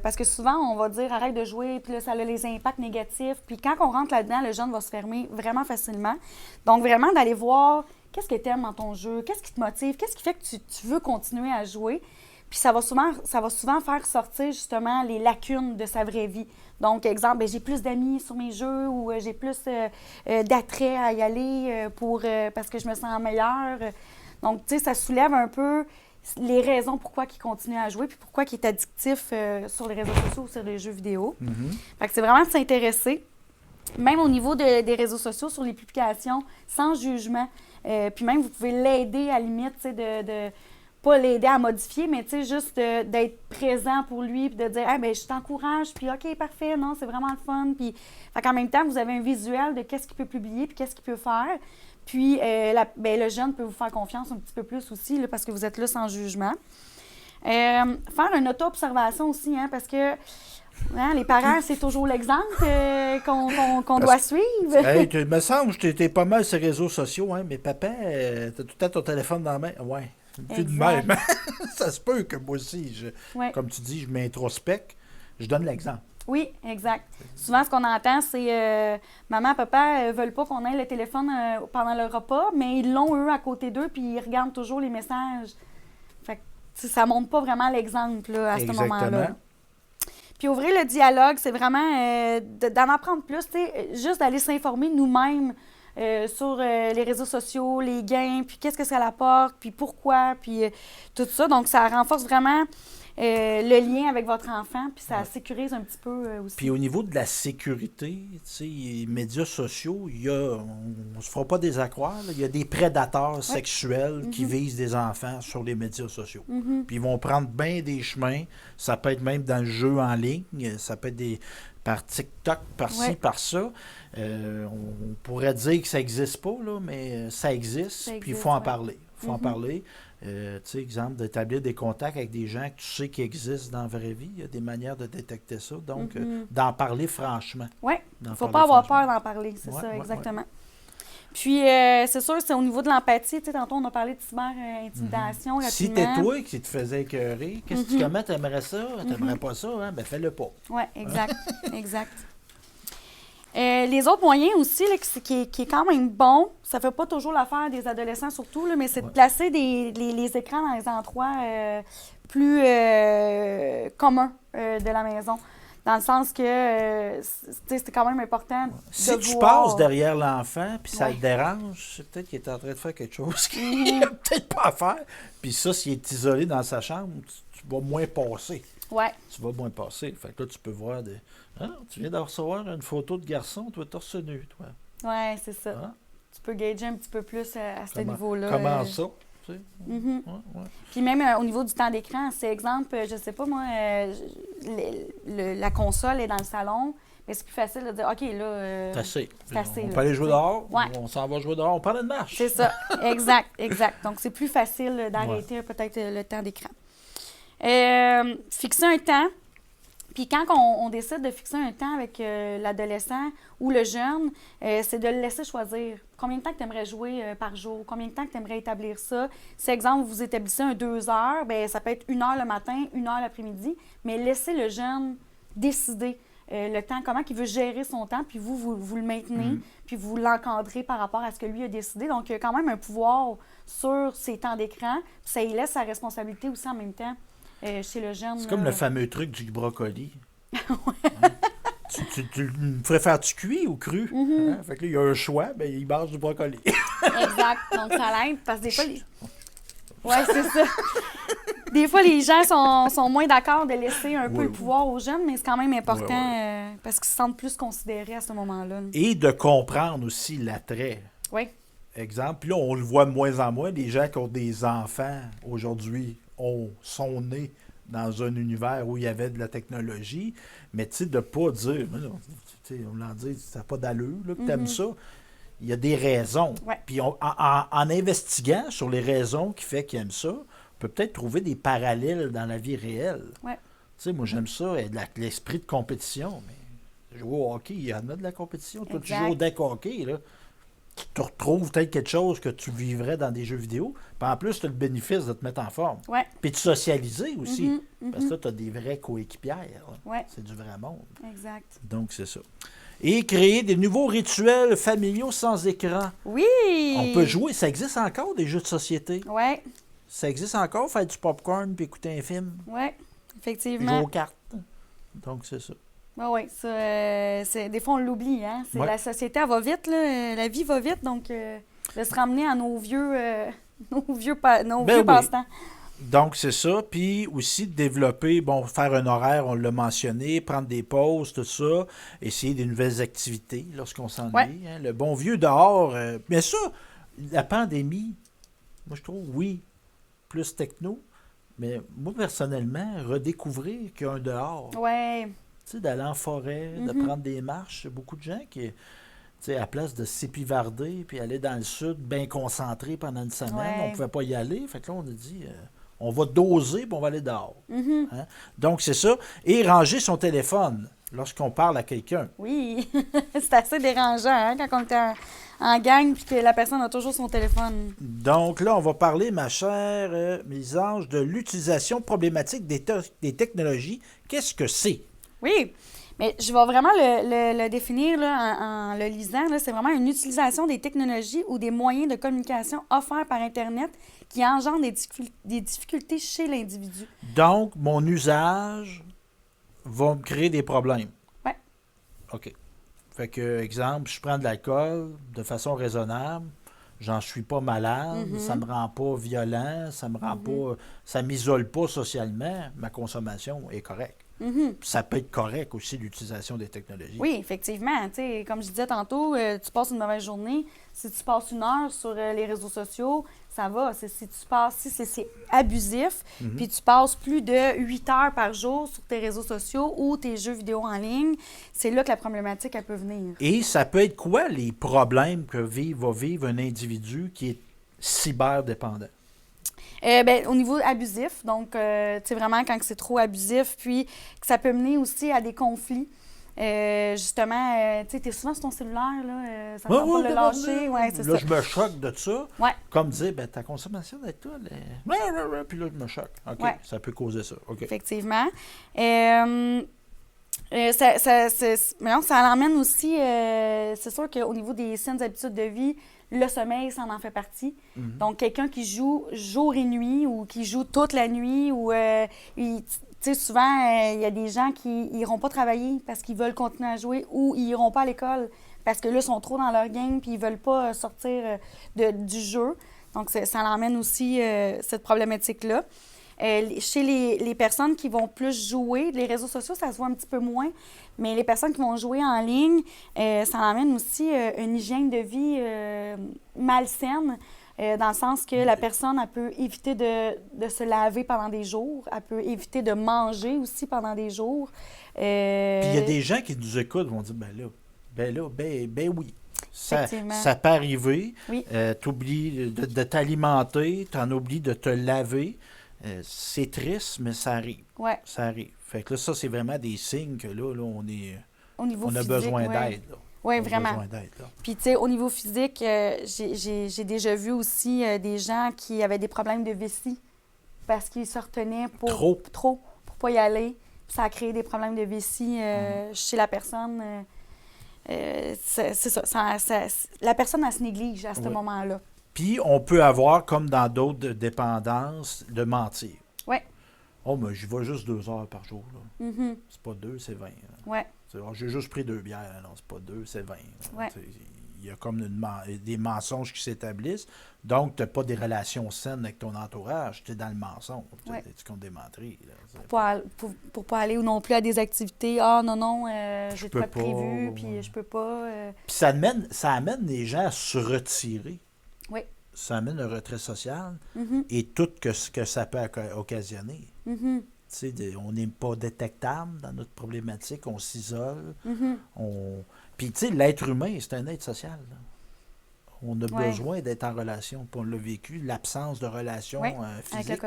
Parce que souvent, on va dire arrête de jouer, puis là, ça a les impacts négatifs. Puis quand on rentre là-dedans, le jeune va se fermer vraiment facilement. Donc, vraiment, d'aller voir qu'est-ce que tu aimes dans ton jeu, qu'est-ce qui te motive, qu'est-ce qui fait que tu veux continuer à jouer. Puis ça va souvent faire sortir justement les lacunes de sa vraie vie. Donc, exemple, ben, j'ai plus d'amis sur mes jeux ou j'ai plus d'attrait à y aller parce que je me sens meilleure. Donc, tu sais, ça soulève un peu les raisons pourquoi il continue à jouer puis pourquoi il est addictif sur les réseaux sociaux ou sur les jeux vidéo. Fait que c'est vraiment de s'intéresser. Même au niveau des réseaux sociaux, sur les publications, sans jugement. Puis même, vous pouvez l'aider à la limite, tu sais, de pas l'aider à modifier, mais tu sais, juste d'être présent pour lui, puis de dire, ah, ben je t'encourage, puis OK, parfait, non, c'est vraiment le fun. Puis, fait qu'en même temps, vous avez un visuel de qu'est-ce qu'il peut publier, puis qu'est-ce qu'il peut faire. Puis, le jeune peut vous faire confiance un petit peu plus aussi, là, parce que vous êtes là sans jugement. Faire une auto-observation aussi, hein, parce que les parents, c'est toujours l'exemple qu'on doit suivre. Hey, il me semble que tu es pas mal sur les réseaux sociaux, hein, mais papa, t'as tout le temps ton téléphone dans la main. Ouais, c'est de même. Ça se peut que moi aussi, Ouais. comme tu dis, je m'introspecte, je donne l'exemple. Oui, exact. Souvent, ce qu'on entend, c'est maman, papa veulent pas qu'on ait le téléphone pendant le repas, mais ils l'ont, eux, à côté d'eux, puis ils regardent toujours les messages. Fait que ça montre pas vraiment l'exemple là, à ce moment-là. Puis ouvrir le dialogue, c'est vraiment d'en apprendre plus, juste d'aller s'informer nous-mêmes sur les réseaux sociaux, les gains, puis qu'est-ce que ça apporte, puis pourquoi, puis tout ça. Donc, ça renforce vraiment le lien avec votre enfant, puis ça sécurise un petit peu aussi. Puis au niveau de la sécurité, les médias sociaux, on ne se fera pas désaccroire, il y a des prédateurs sexuels qui visent des enfants sur les médias sociaux. Puis ils vont prendre bien des chemins. Ça peut être même dans le jeu en ligne, ça peut être par TikTok, par-ci, par ça. On pourrait dire que ça n'existe pas, là, mais ça existe, puis il faut en parler. Il faut en parler. Exemple, d'établir des contacts avec des gens que tu sais qui existent dans la vraie vie. Il y a des manières de détecter ça. Donc, d'en parler franchement. Oui, il ne faut pas avoir peur d'en parler, c'est ça, exactement. Puis, c'est sûr, c'est au niveau de l'empathie. Tantôt, on a parlé de cyber-intimidation. Si t'es toi qui te faisais écœurer, comment t'aimerais ça? T'aimerais pas ça? Hein? Ben, fais-le pas. Oui, exact. Exact. Les autres moyens aussi, là, qui est quand même bon, ça fait pas toujours l'affaire des adolescents surtout, là, mais c'est de placer les écrans dans les endroits plus communs de la maison. Dans le sens que c'est quand même important de si tu voir. passes derrière l'enfant puis ça le dérange, c'est peut-être qu'il est en train de faire quelque chose qu'il n'a peut-être pas à faire. Puis ça, s'il est isolé dans sa chambre, tu vas moins passer. Ouais. Tu vas moins passer. Fait que là, tu peux voir des... tu viens de recevoir une photo de garçon, toi, torse nu, toi. Oui, c'est ça. Hein? Tu peux gager un petit peu plus à ce niveau-là. Comment ça? Tu sais? Puis même au niveau du temps d'écran, c'est exemple, je sais pas moi, la console est dans le salon, mais c'est plus facile de dire, OK, là... c'est assez. On là, peut aller jouer dehors, ouais. On s'en va jouer dehors, on parle de marche. C'est ça, exact. Donc, c'est plus facile d'arrêter peut-être le temps d'écran. Fixer un temps. Puis quand on décide de fixer un temps avec l'adolescent ou le jeune, c'est de le laisser choisir. Combien de temps que tu aimerais jouer par jour? Combien de temps que tu aimerais établir ça? Si, exemple, vous établissez un 2 heures, bien, ça peut être 1 heure le matin, 1 heure l'après-midi, mais laissez le jeune décider le temps, comment il veut gérer son temps, puis vous le maintenez, puis vous l'encadrez par rapport à ce que lui a décidé. Donc, il y a quand même un pouvoir sur ses temps d'écran, puis ça lui laisse sa responsabilité aussi en même temps. Chez le jeune. C'est comme le fameux truc du brocoli. Hein? Tu préfères-tu cuit ou cru? Hein? Fait que là, il y a un choix, ben il mange du brocoli. Exact. Donc, ça l'aide parce que des fois... Oui, c'est ça. Des fois, les gens sont moins d'accord de laisser un peu le pouvoir aux jeunes, mais c'est quand même important parce qu'ils se sentent plus considérés à ce moment-là. Et de comprendre aussi l'attrait. Oui. Exemple, puis là, on le voit de moins en moins, les gens qui ont des enfants aujourd'hui sont nés dans un univers où il y avait de la technologie, mais tu sais, de ne pas dire, on l'a dit, ça n'a pas d'allure, là, que tu aimes ça. Il y a des raisons. Ouais. Puis en investiguant sur les raisons qui fait qu'ils aiment ça, on peut peut-être trouver des parallèles dans la vie réelle. Ouais. Tu sais, moi, j'aime ça, l'esprit de compétition, mais jouer au hockey, il y en a de la compétition. Toi, tu joues au deck hockey, là. Tu retrouves peut-être quelque chose que tu vivrais dans des jeux vidéo. Puis en plus, tu as le bénéfice de te mettre en forme. Ouais. Puis de socialiser aussi. Parce que là, tu as des vraies coéquipières. Ouais. C'est du vrai monde. Exact. Donc, c'est ça. Et créer des nouveaux rituels familiaux sans écran. Oui! On peut jouer. Ça existe encore, des jeux de société. Oui. Ça existe encore, faire du popcorn puis écouter un film. Oui, effectivement. Jouer aux cartes. Donc, c'est ça. Oui, ça, des fois, on l'oublie. Hein? La société, elle va vite, là. La vie va vite, donc de se ramener à nos vieux passe-temps. Donc, c'est ça. Puis aussi, développer, faire un horaire, on l'a mentionné, prendre des pauses, tout ça, essayer des nouvelles activités lorsqu'on s'ennuie. Ouais. Hein? Le bon vieux dehors. Mais ça, la pandémie, moi, je trouve, oui, plus techno, mais moi, personnellement, redécouvrir qu'il y a un dehors. Oui. Tu sais, d'aller en forêt, de prendre des marches. Beaucoup de gens qui, tu sais, à place de s'épivarder puis aller dans le sud, bien concentré pendant une semaine, on ne pouvait pas y aller. Fait que là, on a dit, on va doser puis on va aller dehors. Hein? Donc, c'est ça. Et ranger son téléphone lorsqu'on parle à quelqu'un. Oui, c'est assez dérangeant hein, quand on est en gang puis que la personne a toujours son téléphone. Donc là, on va parler, ma chère Mésange, de l'utilisation problématique des technologies. Qu'est-ce que c'est? Oui. Mais je vais vraiment le définir là, en le lisant. Là. C'est vraiment une utilisation des technologies ou des moyens de communication offerts par Internet qui engendrent des difficultés chez l'individu. Donc, mon usage va me créer des problèmes. Oui. OK. Fait que, exemple, je prends de l'alcool de façon raisonnable, j'en suis pas malade, ça me rend pas violent, ça me rend pas, ça m'isole pas socialement, ma consommation est correcte. Ça peut être correct aussi, l'utilisation des technologies. Oui, effectivement. Tu sais, comme je disais tantôt, tu passes une mauvaise journée. Si tu passes 1 heure sur les réseaux sociaux, ça va. Si c'est abusif, puis tu passes plus de 8 heures par jour sur tes réseaux sociaux ou tes jeux vidéo en ligne, c'est là que la problématique, elle peut venir. Et ça peut être quoi les problèmes que va vivre un individu qui est cyberdépendant? Au niveau abusif, donc, c'est vraiment quand c'est trop abusif, puis que ça peut mener aussi à des conflits. Justement, tu sais, t'es souvent sur ton cellulaire, là, ça ne tente pas de le lâcher. Ouais, c'est là, ça. je me choque de ça. Ouais. Comme dire, ben, ta consommation d'alcool, puis là, je me choque. OK, Ouais. ça peut causer ça. OK. Effectivement. Ça l'emmène aussi, c'est sûr qu'au niveau des saines habitudes de vie, le sommeil, ça en fait partie. Donc, quelqu'un qui joue jour et nuit ou qui joue toute la nuit ou, tu sais, souvent, il y a des gens qui n'iront pas travailler parce qu'ils veulent continuer à jouer ou ils n'iront pas à l'école parce que là, ils sont trop dans leur game puis ils ne veulent pas sortir du jeu. Donc, ça l'emmène aussi, cette problématique-là. Chez les personnes qui vont plus jouer, les réseaux sociaux, ça se voit un petit peu moins, mais les personnes qui vont jouer en ligne, ça amène aussi une hygiène de vie malsaine, dans le sens que la personne, elle peut éviter de se laver pendant des jours, elle peut éviter de manger aussi pendant des jours. Puis il y a des gens qui nous écoutent vont dire, ben oui. Ça peut arriver. Oui. T'oublies de t'alimenter, t'en oublies de te laver. C'est triste, mais ça arrive. Ouais. Ça arrive. Fait que là, ça, c'est vraiment des signes que là au niveau on a physique, besoin ouais. d'aide. Là. Oui, On a vraiment. besoin d'aide, là. Puis, tu sais, au niveau physique, j'ai déjà vu aussi des gens qui avaient des problèmes de vessie parce qu'ils se retenaient pour pas y aller. Puis ça a créé des problèmes de vessie chez la personne. C'est ça. La personne, elle se néglige à ce moment-là. Puis, on peut avoir, comme dans d'autres dépendances, de mentir. Oui. Oh, mais j'y vais juste 2 heures par jour. Là. C'est pas 2, c'est 20. Oui. J'ai juste pris 2 bières. Non, c'est pas 2, c'est 20. Ouais. Il y a comme des mensonges qui s'établissent. Donc, tu n'as pas des relations saines avec ton entourage. Tu es dans le mensonge. Ouais. Tu comptes des menteries. Pour pas aller ou non plus à des activités. Ah, non, j'ai pas de prévu, puis je peux pas. Puis ça amène les gens à se retirer. Oui. Ça amène un retrait social et tout ce que ça peut occasionner. On n'est pas détectable dans notre problématique, on s'isole. Puis, tu sais, l'être humain, c'est un être social. Là. On a besoin d'être en relation. Puis on l'a vécu, l'absence de relation physique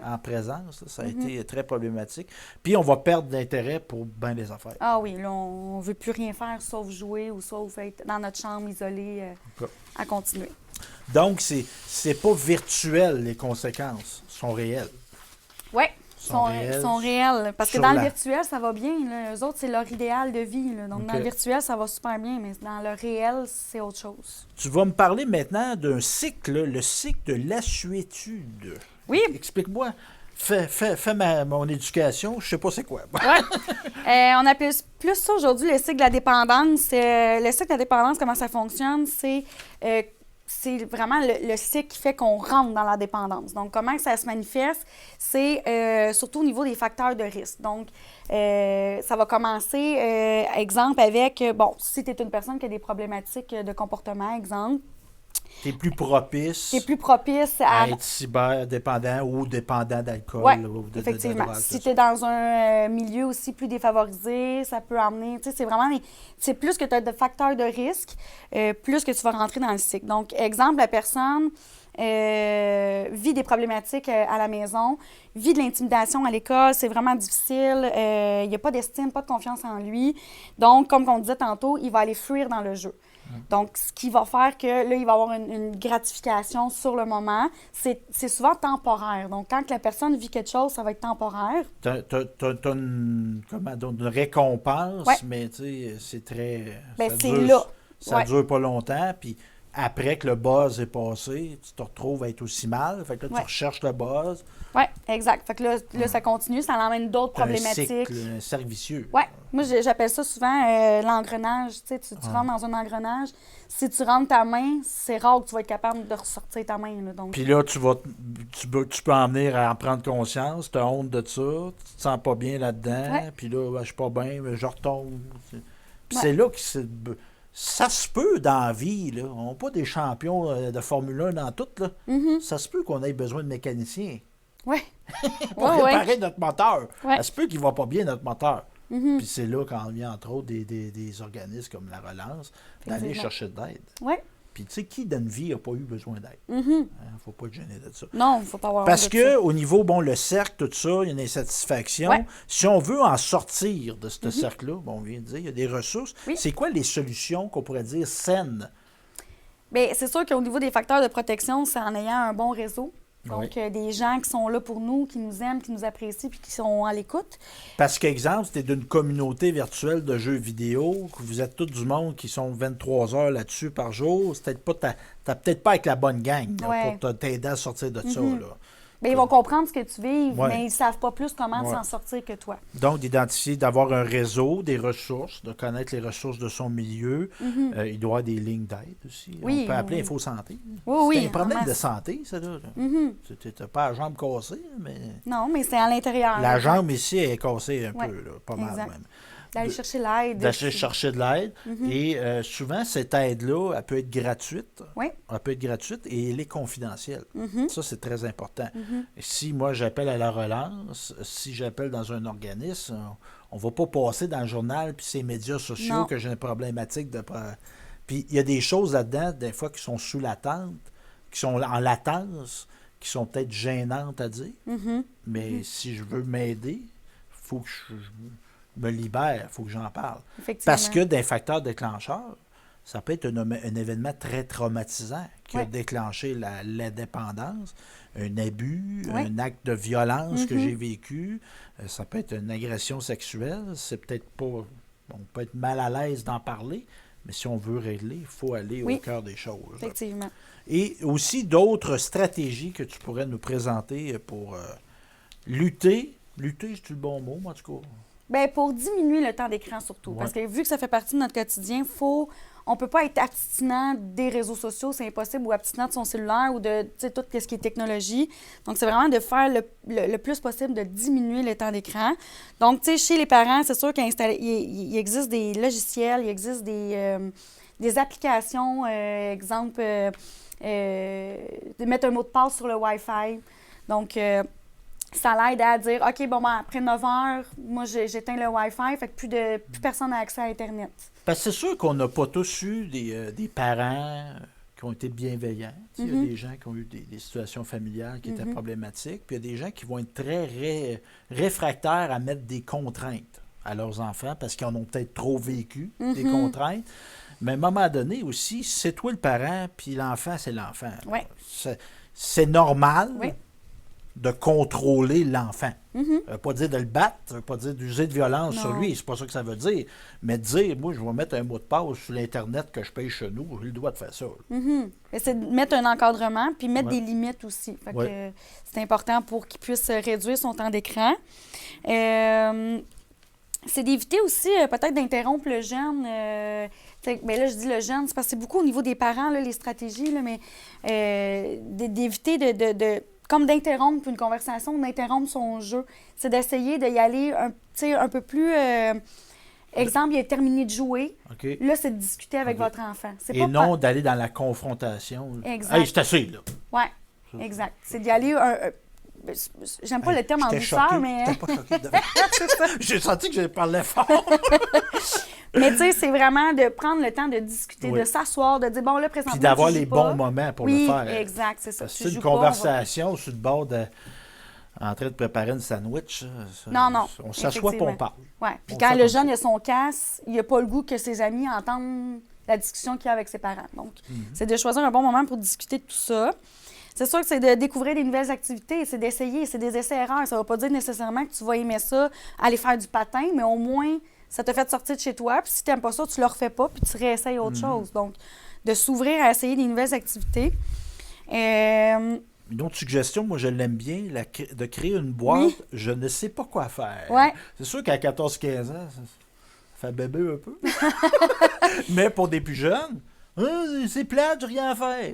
en présence, là, ça a été très problématique. Puis on va perdre d'intérêt pour bien des affaires. Ah oui, là, on ne veut plus rien faire sauf jouer ou sauf être dans notre chambre isolée à continuer. Donc, c'est pas virtuel, les conséquences sont réelles. Oui, sont réelles. Parce que dans le virtuel, ça va bien. Là. Eux autres, c'est leur idéal de vie. Là. Donc, dans le virtuel, ça va super bien, mais dans le réel, c'est autre chose. Tu vas me parler maintenant d'un cycle, le cycle de l'assuétude. Oui. Explique-moi. Fais mon éducation, je sais pas c'est quoi. On appelle plus ça aujourd'hui le cycle de la dépendance. Le cycle de la dépendance, comment ça fonctionne, c'est vraiment le cycle qui fait qu'on rentre dans la dépendance. Donc, comment ça se manifeste? C'est surtout au niveau des facteurs de risque. Donc, ça va commencer, exemple, avec, si tu es une personne qui a des problématiques de comportement, exemple. T'es plus propice à être cyberdépendant ou dépendant d'alcool. Oui, effectivement. Si tu es dans un milieu aussi plus défavorisé, ça peut amener... Tu sais, c'est vraiment... C'est plus que tu as de facteurs de risque, plus que tu vas rentrer dans le cycle. Donc, exemple, la personne vit des problématiques à la maison, vit de l'intimidation à l'école, c'est vraiment difficile, il n'y a pas d'estime, pas de confiance en lui. Donc, comme on disait tantôt, il va aller fuir dans le jeu. Donc, ce qui va faire que là, il va avoir une gratification sur le moment. C'est souvent temporaire. Donc, quand la personne vit quelque chose, ça va être temporaire. T'as une récompense, Ouais. mais tu sais, c'est très... Bien, ça c'est dure, là. Ça Ouais. dure pas longtemps, puis après que le buzz est passé, tu te retrouves à être aussi mal. Fait que là, Ouais. tu recherches le buzz. Oui, exact. Fait que là, ça continue, ça emmène d'autres T'as problématiques. un cycle, un cercle vicieux. Oui, moi, j'appelle ça souvent l'engrenage. Tu sais, tu rentres dans un engrenage. Si tu rentres ta main, c'est rare que tu vas être capable de ressortir ta main. Là, donc. Puis là, tu peux en venir à en prendre conscience, tu as honte de ça, tu te sens pas bien là-dedans, Ouais. puis là, ben, je suis pas bien, mais je retombe. Puis Ouais. c'est là que ça se peut dans la vie, là. On n'a pas des champions de Formule 1 dans tout, là. Ça se peut qu'on ait besoin de mécaniciens Oui. pour Ouais, ouais. réparer notre moteur. Ouais. Ça se peut qu'il va pas bien, notre moteur. Puis c'est là qu'on vient, entre autres, des organismes comme la Relance, d'aller Effectivement. chercher de l'aide. Oui. Puis tu sais, qui dans une vie n'a pas eu besoin d'aide? Faut pas te gêner de ça. Non, il ne faut pas avoir Parce honte de que ça. au niveau, bon, le cercle, tout ça, il y a une insatisfaction. Ouais. Si on veut en sortir de ce cercle-là, bon, on vient de dire, il y a des ressources. Oui. C'est quoi les solutions qu'on pourrait dire saines? Bien, c'est sûr qu'au niveau des facteurs de protection, c'est en ayant un bon réseau. Donc, Oui. des gens qui sont là pour nous, qui nous aiment, qui nous apprécient, puis qui sont à l'écoute. Parce qu'exemple, c'était d'une communauté virtuelle de jeux vidéo, que vous êtes tous du monde qui sont 23 heures là-dessus par jour. C'est peut-être pas t'as peut-être pas avec la bonne gang là, Ouais. pour t'aider à sortir de ça. Là. Bien, ils vont comprendre ce que tu vis, Ouais. mais ils ne savent pas plus comment Ouais. s'en sortir que toi. Donc, d'identifier, d'avoir un réseau, des ressources, de connaître les ressources de son milieu. Il doit y avoir des lignes d'aide aussi. Oui, On peut appeler oui. Info Santé. Oui, C'est oui, un problème en de masse. santé, ça. Là. Tu n'as pas la jambe cassée, mais Non, mais c'est à l'intérieur. la là. jambe ici est cassée un Ouais, peu, là, pas mal exact. même. D'aller chercher l'aide. D'aller chercher de l'aide. Et souvent, cette aide-là, elle peut être gratuite. Oui. Elle peut être gratuite et elle est confidentielle. Ça, c'est très important. Et si moi, j'appelle à la relance, si j'appelle dans un organisme, on ne va pas passer dans le journal puis ces médias sociaux Non. que j'ai une problématique de... Puis il y a des choses là-dedans, des fois, qui sont sous latente, qui sont en latence, qui sont peut-être gênantes à dire. Mais si je veux m'aider, il faut que je me libère, il faut que j'en parle. Effectivement. Parce que d'un facteur déclencheur, ça peut être un événement très traumatisant qui a Ouais. déclenché la dépendance, un abus, Ouais. un acte de violence que j'ai vécu. Ça peut être une agression sexuelle. C'est peut-être pas... On peut être mal à l'aise d'en parler, mais si on veut régler, il faut aller Oui. au cœur des choses. Effectivement. Et aussi d'autres stratégies que tu pourrais nous présenter pour lutter. Lutter, c'est-tu le bon mot, en tout cas? Bien, pour diminuer le temps d'écran surtout. Ouais. Parce que vu que ça fait partie de notre quotidien, on ne peut pas être abstinent des réseaux sociaux, c'est impossible, ou abstinent de son cellulaire ou de tout ce qui est technologie. Donc, c'est vraiment de faire le plus possible de diminuer le temps d'écran. Donc, tu sais, chez les parents, c'est sûr qu'il existe des logiciels, il existe des applications, exemple, de mettre un mot de passe sur le Wi-Fi. Donc, ça l'aide à dire, OK, bon, ben, après 9 heures, moi, j'éteins le Wi-Fi, fait que plus personne n'a accès à Internet. Parce que c'est sûr qu'on n'a pas tous eu des parents qui ont été bienveillants. Tu sais, il y a des gens qui ont eu des situations familiales qui étaient problématiques, puis il y a des gens qui vont être très réfractaires à mettre des contraintes à leurs enfants parce qu'ils en ont peut-être trop vécu, des contraintes. Mais à un moment donné aussi, c'est toi le parent, puis l'enfant, c'est l'enfant. Ouais. C'est normal Oui. de contrôler l'enfant. Ça ne veut pas dire de le battre, ça ne veut pas dire d'user de violence Non. sur lui, c'est pas ça que ça veut dire. Mais de dire, moi, je vais mettre un mot de passe sur l'Internet que je paye chez nous, j'ai le droit de faire ça. Et c'est de mettre un encadrement, puis mettre Ouais. des limites aussi. Fait Ouais. que, c'est important pour qu'il puisse réduire son temps d'écran. C'est d'éviter aussi peut-être d'interrompre le jeune. Ben là, je dis le jeune, c'est parce que c'est beaucoup au niveau des parents, là, les stratégies, là, mais d'éviter comme d'interrompre une conversation, d'interrompre son jeu. C'est d'essayer d'y aller un peu plus... exemple, il a terminé de jouer. OK? Là, c'est de discuter avec OK. votre enfant. C'est Et pas non d'aller dans la confrontation. Exact. Hey, c'est assez, là. Oui, exact. C'est d'y aller... j'aime pas le terme en J'étais douceur, choqué. mais... J'étais pas choqué de... C'est ça. J'ai senti que j'ai parlé fort. Mais tu sais, c'est vraiment de prendre le temps de discuter, Oui. de s'asseoir, de dire, bon, là, présentement, Puis d'avoir tu joues les pas. bons moments pour Oui, le faire. exact, c'est ça. Parce que Tu c'est une joues pas, on va- conversation sur le bord en train de préparer une sandwich. Non, On s'assoit et on effectivement. parle. Ouais. Puis On quand fait le comme jeune ça. a son casse, il n'a pas le goût que ses amis entendent la discussion qu'il a avec ses parents. Donc, c'est de choisir un bon moment pour discuter de tout ça. C'est sûr que c'est de découvrir des nouvelles activités, c'est d'essayer, c'est des essais-erreurs. Ça ne va pas dire nécessairement que tu vas aimer ça, aller faire du patin, mais au moins, ça te fait sortir de chez toi. Puis si tu n'aimes pas ça, tu ne le refais pas, puis tu réessayes autre chose. Donc, de s'ouvrir à essayer des nouvelles activités. Une autre suggestion, moi je l'aime bien, de créer une boîte, Oui. je ne sais pas quoi faire. Ouais. C'est sûr qu'à 14-15 ans, ça fait bébé un peu. Mais pour des plus jeunes, c'est plate, j'ai rien à faire.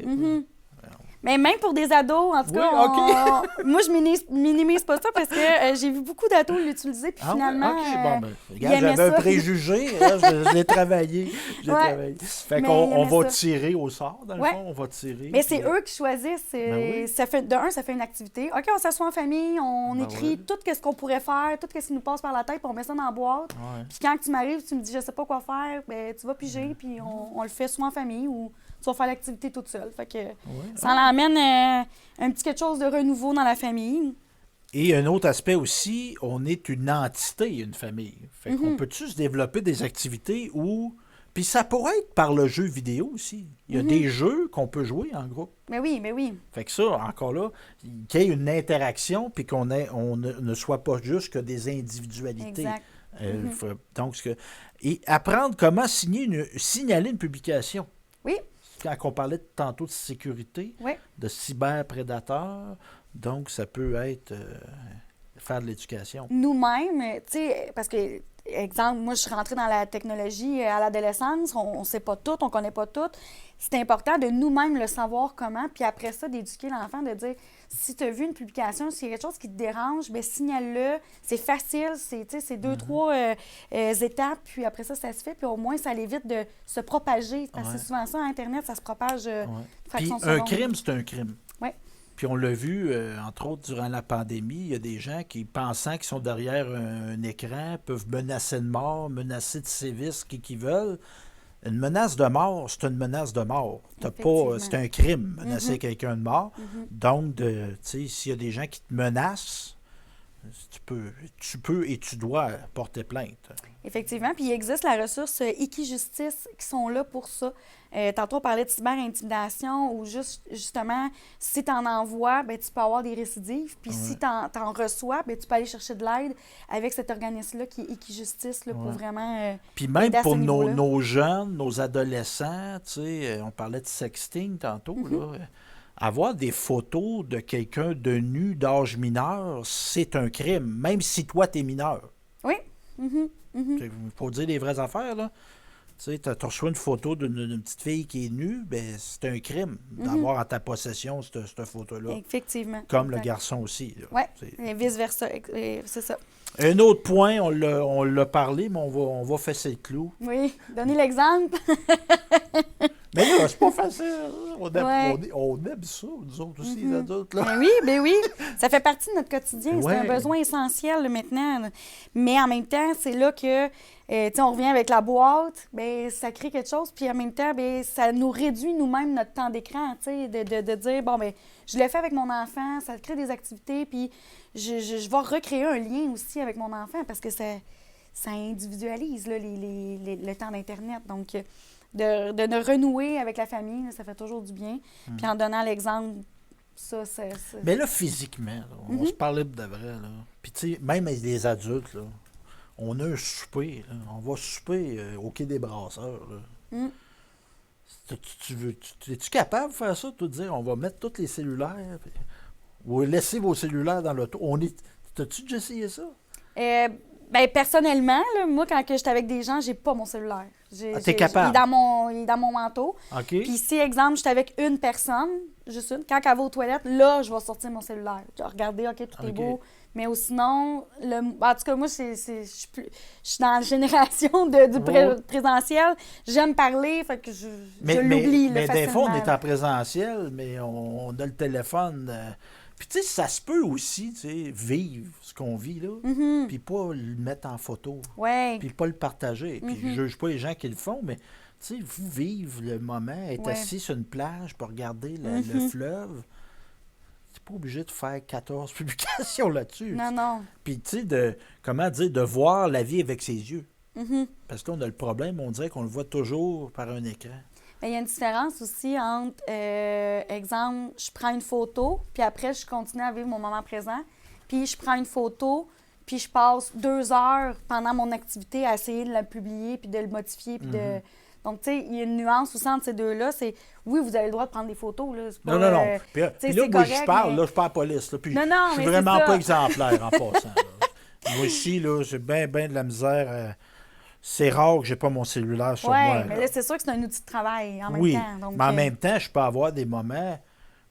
Mais même pour des ados, en tout Oui, cas, moi, je minimise pas ça parce que j'ai vu beaucoup d'ados l'utiliser, puis Ah oui? finalement, OK, bon, ben, ils regarde, aimaient j'avais un ça. préjugé, hein, je l'ai travaillé. Ouais. Fait Mais qu'on ils aimaient va ça. tirer au sort, dans le Ouais. fond, on va tirer. Mais c'est puis, eux qui choisissent. Ben oui. Ça fait une activité. OK, on s'assoit en famille, on Ben écrit oui. tout ce qu'on pourrait faire, tout ce qui nous passe par la tête, puis on met ça dans la boîte. Ouais. Puis quand tu m'arrives, tu me dis, je sais pas quoi faire, ben, tu vas piger, puis on le fait soit en famille ou tu vas faire l'activité toute seule. Fait que ça l'emmène un petit quelque chose de renouveau dans la famille. Et un autre aspect aussi, on est une entité, une famille. Fait qu'on peut-tu se développer des activités où... Puis ça pourrait être par le jeu vidéo aussi. Il y a des jeux qu'on peut jouer en groupe. Mais oui, mais oui. Fait que ça, encore là, qu'il y ait une interaction, puis on ne soit pas juste que des individualités. Exact. Et apprendre comment signaler une publication. Oui, Quand on parlait tantôt de sécurité, oui. de cyberprédateurs, donc ça peut être faire de l'éducation. Nous-mêmes, tu sais, parce que, exemple, moi, je suis rentrée dans la technologie à l'adolescence, on ne sait pas tout, on ne connaît pas tout. C'est important de nous-mêmes le savoir comment, puis après ça, d'éduquer l'enfant, de dire, si tu as vu une publication, s'il y a quelque chose qui te dérange, bien, signale-le. C'est facile, c'est deux, trois étapes, puis après ça, ça se fait, puis au moins, ça l'évite de se propager. Parce que c'est souvent ça, Internet, ça se propage Puis fraction de un seconde. crime, c'est un crime. Oui. Puis on l'a vu, entre autres, durant la pandémie, il y a des gens qui, pensant qu'ils sont derrière un écran, peuvent menacer de mort, menacer de sévices, qui veulent. Une menace de mort, c'est une menace de mort. C'est un crime, menacer quelqu'un de mort. Donc, s'il y a des gens qui te menacent, tu peux et tu dois porter plainte. Effectivement. Puis il existe la ressource Equijustice qui sont là pour ça. Tantôt, on parlait de cyber-intimidation ou justement, si tu en envoies, ben, tu peux avoir des récidives. Puis si tu en reçois, ben, tu peux aller chercher de l'aide avec cet organisme-là qui est Equijustice là, pour vraiment. Puis même aider à pour ce niveau-là. nos jeunes, nos adolescents, on parlait de sexting tantôt, là. Avoir des photos de quelqu'un de nu d'âge mineur, c'est un crime, même si toi, tu es mineur. Oui. Il faut dire les vraies affaires, là. Tu sais, tu reçois une photo d'une petite fille qui est nue, ben c'est un crime d'avoir en ta possession cette photo-là. Effectivement. Comme le Exact. garçon aussi. Oui, C'est- et vice-versa. C'est ça. Un autre point, on l'a parlé, mais on va fesser le clou. Oui. Donnez l'exemple. Mais là, c'est pas facile. On aime, Ouais. on aime ça, nous autres aussi, les adultes. Là. Ben oui. Ça fait partie de notre quotidien. Ouais. C'est un besoin essentiel là, maintenant. Mais en même temps, c'est là que, tu sais, on revient avec la boîte, ben ça crée quelque chose. Puis en même temps, ben ça nous réduit nous-mêmes notre temps d'écran, tu sais, de dire, bon, ben je le fais avec mon enfant, ça crée des activités, puis je vais recréer un lien aussi avec mon enfant parce que ça individualise là, le temps d'Internet. Donc, de renouer avec la famille, là, ça fait toujours du bien. Puis en donnant l'exemple, ça, c'est... Mais là, physiquement, là, on se parlait de vrai. Là. Puis, tu sais, même avec les adultes, là, on a un souper. Là. On va souper au Quai des Brasseurs. Là. Es-tu capable de faire ça, de te dire, on va mettre tous les cellulaires, puis, ou laisser vos cellulaires dans l'auto? T'as-tu déjà essayé ça? Ben, personnellement, là, moi, quand j'étais avec des gens, j'ai pas mon cellulaire. T'es capable? Il est dans mon manteau. OK. Puis si, exemple, j'étais avec une personne, juste une, quand elle va aux toilettes, là, je vais sortir mon cellulaire. Je vais regarder, OK, tout est OK. beau. Mais sinon, en tout cas, moi, je suis dans la génération du présentiel. J'aime parler, fait que je l'oublie Mais des fois, on facilement. est en présentiel, mais on a le téléphone. Puis, tu sais, ça se peut aussi, tu sais, vivre ce qu'on vit, là, puis pas le mettre en photo, Ouais. puis pas le partager. Puis, je juge pas les gens qui le font, mais, tu sais, vivre le moment, être assis sur une plage pour regarder le fleuve, t'es pas obligé de faire 14 publications là-dessus. Non, non. Puis, tu sais, de voir la vie avec ses yeux. Parce que là, on a le problème, on dirait qu'on le voit toujours par un écran. Mais il y a une différence aussi entre, exemple, je prends une photo, puis après, je continue à vivre mon moment présent, puis je prends une photo, puis je passe 2 heures pendant mon activité à essayer de la publier, puis de le modifier, puis de... Donc, tu sais, il y a une nuance aussi entre ces deux-là. C'est, oui, vous avez le droit de prendre des photos, là. C'est pas, Non. Puis là, moi, correct, je parle, mais... là, je parle à la police, là, puis Non, je suis mais vraiment c'est ça. pas exemplaire en passant, là. Moi, ici, là, j'ai bien de la misère. C'est rare que j'ai pas mon cellulaire sur moi. Oui, mais là, c'est sûr que c'est un outil de travail en même Oui, temps. Donc, mais en même temps, je peux avoir des moments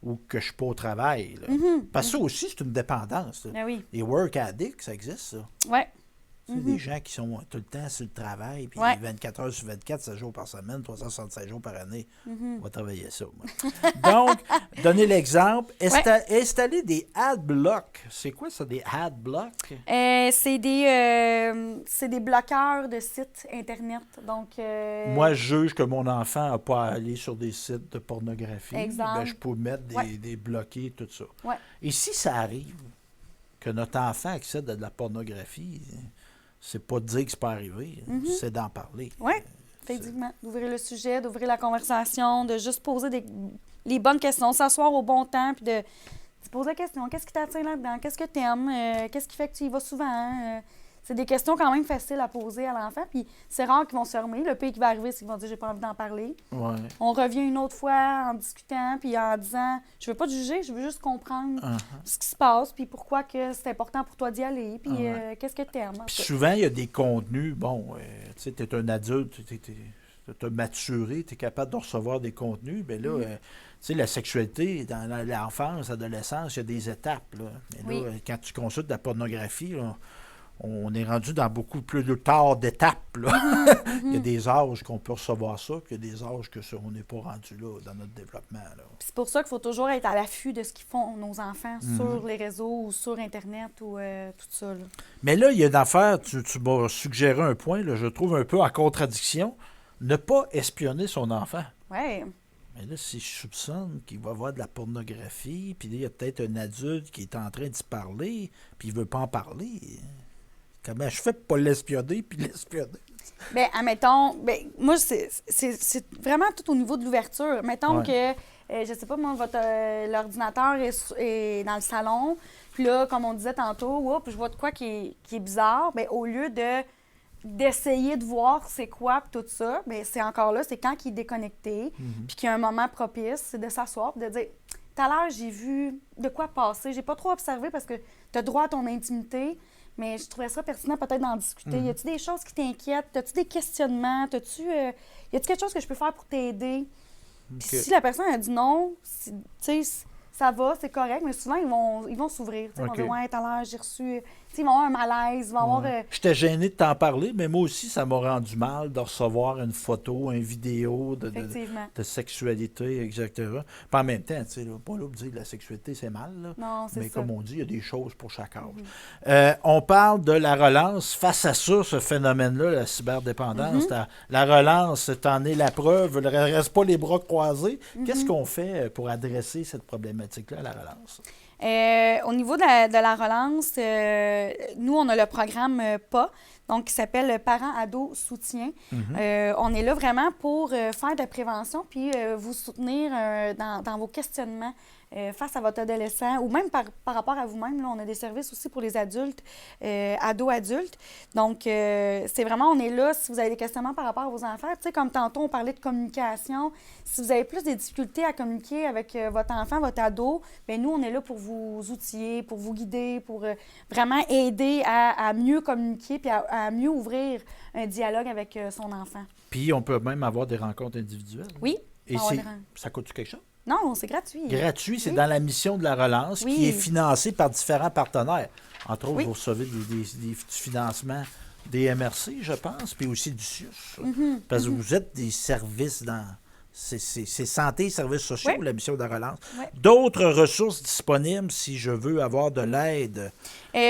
où que je suis pas au travail. Là. Parce que ça aussi, c'est une dépendance. Là. Ben oui. Les work addicts, ça existe, ça. Oui. C'est des gens qui sont tout le temps sur le travail, puis 24 heures sur 24, 7 jours par semaine, 365 jours par année. On va travailler ça, moi. Donc, donner l'exemple, installer des ad blocks. C'est quoi ça, des ad blocks? C'est des bloqueurs de sites Internet. Donc, Moi, je juge que mon enfant n'a pas à aller sur des sites de pornographie. Exemple. Ben, je peux mettre des bloqués, tout ça. Ouais. Et si ça arrive que notre enfant accède à de la pornographie, c'est pas de dire que c'est pas arrivé, c'est d'en parler. Oui, effectivement. D'ouvrir le sujet, d'ouvrir la conversation, de juste poser les bonnes questions, s'asseoir au bon temps, puis de poser la question. Qu'est-ce qui t'attire là-dedans? Qu'est-ce que tu aimes? Qu'est-ce qui fait que tu y vas souvent? C'est des questions quand même faciles à poser à l'enfant, puis c'est rare qu'ils vont se fermer. Le pire qui va arriver, c'est qu'ils vont dire « j'ai pas envie d'en parler Ouais. ». On revient une autre fois en discutant, puis en disant « je veux pas te juger, je veux juste comprendre ce qui se passe, puis pourquoi que c'est important pour toi d'y aller, puis qu'est-ce que tu aimes. » Puis souvent, il y a des contenus, tu sais, tu es un adulte, tu as maturé, tu es capable de recevoir des contenus, mais là, tu sais, la sexualité, dans l'enfance, l'adolescence, il y a des étapes, là. Mais là, quand tu consultes de la pornographie, là, on est rendu dans beaucoup plus de tard d'étapes, là. Il y a des âges qu'on peut recevoir ça, puis il y a des âges que ça, on n'est pas rendu là dans notre développement, là. Puis c'est pour ça qu'il faut toujours être à l'affût de ce qu'ils font nos enfants sur les réseaux ou sur Internet ou tout ça, là. Mais là, il y a une affaire, tu m'as suggéré un point, là, je trouve un peu en contradiction, ne pas espionner son enfant. Oui. Mais là, si je soupçonne qu'il va voir de la pornographie, puis là, il y a peut-être un adulte qui est en train de se parler, puis il veut pas en parler. Comment je fais pour pas l'espionner, puis l'espionner? Bien, admettons, moi, c'est vraiment tout au niveau de l'ouverture. Mettons que, je sais pas, moi, l'ordinateur est dans le salon, puis là, comme on disait tantôt, je vois de quoi qui est bizarre, bien, au lieu d'essayer de voir c'est quoi, puis tout ça, bien, c'est encore là, c'est quand il est déconnecté, puis qu'il y a un moment propice, c'est de s'asseoir, puis de dire, tout à l'heure, j'ai vu de quoi passer, j'ai pas trop observé parce que tu as droit à ton intimité, mais je trouvais ça pertinent peut-être d'en discuter. Y a-t-il des choses qui t'inquiètent? As-tu des questionnements? Y a-t-il quelque chose que je peux faire pour t'aider? Puis si la personne a dit non, tu sais, ça va, c'est correct, mais souvent, ils vont s'ouvrir. Ils vont dire « Ouais, tout à l'heure, j'ai reçu... » Ils vont avoir un malaise, ils vont avoir... J'étais gêné de t'en parler, mais moi aussi, ça m'a rendu mal de recevoir une photo, une vidéo de sexualité, etc. Puis en même temps, tu sais, pas là pour dire que la sexualité, c'est mal, là. Non, c'est mais ça. comme on dit, il y a des choses pour chaque âge. On parle de la relance. Face à ça, ce phénomène-là, la cyberdépendance, la relance, t'en es la preuve, ne reste pas les bras croisés. Qu'est-ce qu'on fait pour adresser cette problématique-là à la relance? Au niveau de la relance, nous, on a le programme PA, donc qui s'appelle Parents-Ados Soutien. On est là vraiment pour faire de la prévention puis vous soutenir dans vos questionnements face à votre adolescent ou même par rapport à vous-même. Là, on a des services aussi pour les adultes, ados-adultes. Donc, c'est vraiment, on est là si vous avez des questionnements par rapport à vos enfants. Tu sais, comme tantôt, on parlait de communication. Si vous avez plus des difficultés à communiquer avec votre enfant, votre ado, bien, nous, on est là pour vous outiller, pour vous guider, pour vraiment aider à mieux communiquer puis à mieux ouvrir un dialogue avec son enfant. Puis, on peut même avoir des rencontres individuelles. Oui. Et ça coûte quelque chose? Non, c'est gratuit. Gratuit, c'est dans la mission de la relance qui est financée par différents partenaires. Entre autres, vous recevez du financement des MRC, je pense, puis aussi du CIUS. Parce que vous êtes des services dans C'est santé et services sociaux, Oui. la mission de relance. Oui. D'autres ressources disponibles si je veux avoir de l'aide,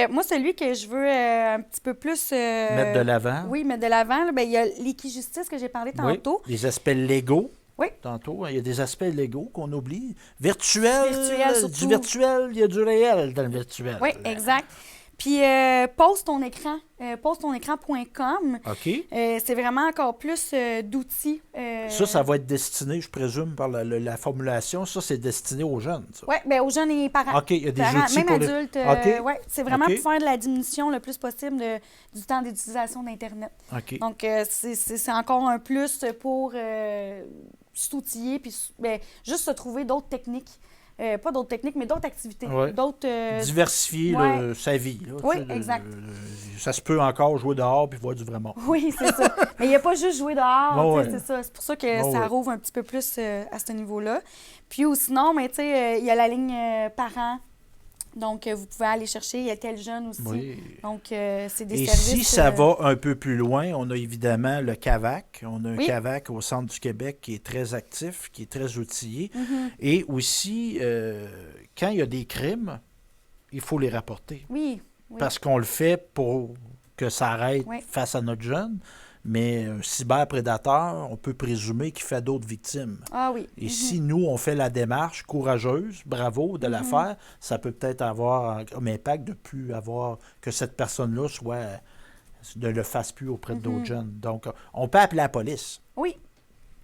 Moi, celui que je veux un petit peu plus... mettre de l'avant. Oui, mettre de l'avant, là, ben, il y a l'équijustice que j'ai parlé Oui. tantôt. Les aspects légaux. Oui. Tantôt, il y a des aspects légaux qu'on oublie. Virtuel, Virtuel, du surtout. virtuel, il y a du réel dans le virtuel. Oui, exact. Puis, pose ton écran, posetonecran.com. OK. C'est vraiment encore plus d'outils. Ça va être destiné, je présume, par la formulation. Ça, c'est destiné aux jeunes. Ça. Oui, bien aux jeunes et parents. OK, il y a des Parents, outils même pour les... adultes. OK. Ouais, c'est vraiment OK. pour faire de la diminution le plus possible du temps d'utilisation d'Internet. OK. Donc, c'est encore un plus pour s'outiller, puis juste se trouver d'autres techniques. Pas d'autres techniques, mais d'autres activités. Ouais. D'autres. Diversifier ouais. sa vie. Là, Oui, tu sais, exact. ça se peut encore jouer dehors puis voir du vrai monde. Oui, c'est ça. Mais il n'y a pas juste jouer dehors, Bon, tu sais, ouais. c'est ça. C'est pour ça que Bon, ça ouais. rouvre un petit peu plus à ce niveau-là. Puis ou sinon, mais tu sais, il y a la ligne parents. Donc, vous pouvez aller chercher. Il y a Tel Jeune aussi. Oui. Donc, c'est des Et services... si ça va un peu plus loin, on a évidemment le CAVAC. On a un Oui. CAVAC au centre du Québec qui est très actif, qui est très outillé. Mhm. Et aussi, quand il y a des crimes, il faut les rapporter. Oui, oui. Parce qu'on le fait pour que ça arrête Oui. face à notre jeune. Mais un cyberprédateur, on peut présumer qu'il fait d'autres victimes. Ah oui. Et si nous, on fait la démarche courageuse, bravo, de la faire, ça peut peut-être avoir un impact de plus avoir que cette personne-là soit ne le fasse plus auprès d'autres jeunes. Donc, on peut appeler la police. Oui,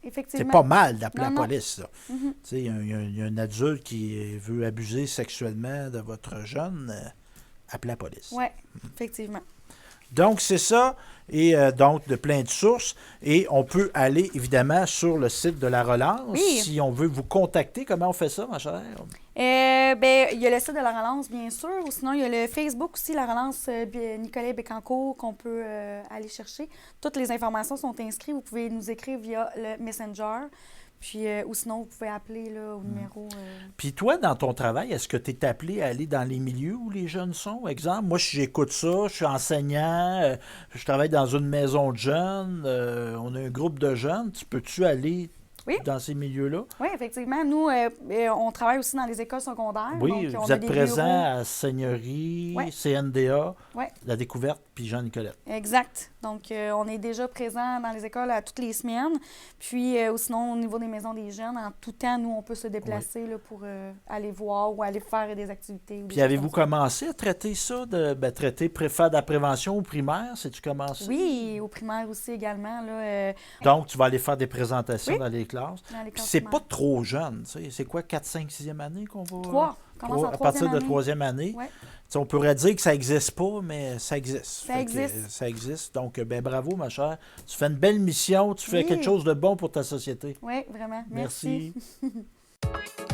C'est effectivement. pas mal d'appeler Non, la non. police, ça. Mhm. Tu sais, il y a un adulte qui veut abuser sexuellement de votre jeune, appelez la police. Oui, effectivement. Donc, c'est ça, et donc de plein de sources. Et on peut aller, évidemment, sur le site de la Relance. Oui. Si on veut vous contacter, comment on fait ça, ma chère? Ben, il y a le site de la relance, bien sûr, ou sinon, il y a le Facebook aussi, la relance Nicolas Bécancourt, qu'on peut aller chercher. Toutes les informations sont inscrites. Vous pouvez nous écrire via le Messenger. Puis, ou sinon, vous pouvez appeler là, au numéro... Puis toi, dans ton travail, est-ce que tu es appelé à aller dans les milieux où les jeunes sont? Exemple, moi, si j'écoute ça, je suis enseignant, je travaille dans une maison de jeunes, on a un groupe de jeunes, peux-tu aller Oui. dans ces milieux-là? Oui, effectivement. Nous, on travaille aussi dans les écoles secondaires. Oui, donc, on vous a êtes des présent bureaux. à Seigneurie, Ouais. CNDA, Ouais. La Découverte, puis Jean-Nicolette. Exact. Donc, on est déjà présent dans les écoles toutes les semaines. Puis, ou sinon, au niveau des maisons des jeunes, en tout temps, nous, on peut se déplacer là, pour aller voir ou aller faire des activités. ou des Puis choses avez-vous comme ça. commencé à traiter ça, faire de la prévention au primaire? C'est-tu commencé? Oui, au primaire aussi également. Là, Donc, tu vas aller faire des présentations Oui. dans les classes. dans les Puis classes c'est pas primaires. trop jeune, tu sais. C'est quoi, 4, 5, 6e année qu'on va... 3. Commence en À partir de troisième troisième année. année. Ouais. Tu sais, on pourrait dire que ça n'existe pas, mais ça existe. Ça Fait que, existe. ça existe. Donc, ben bravo, ma chère. Tu fais une belle mission. Tu fais Oui. quelque chose de bon pour ta société. Oui, vraiment. Merci. Merci.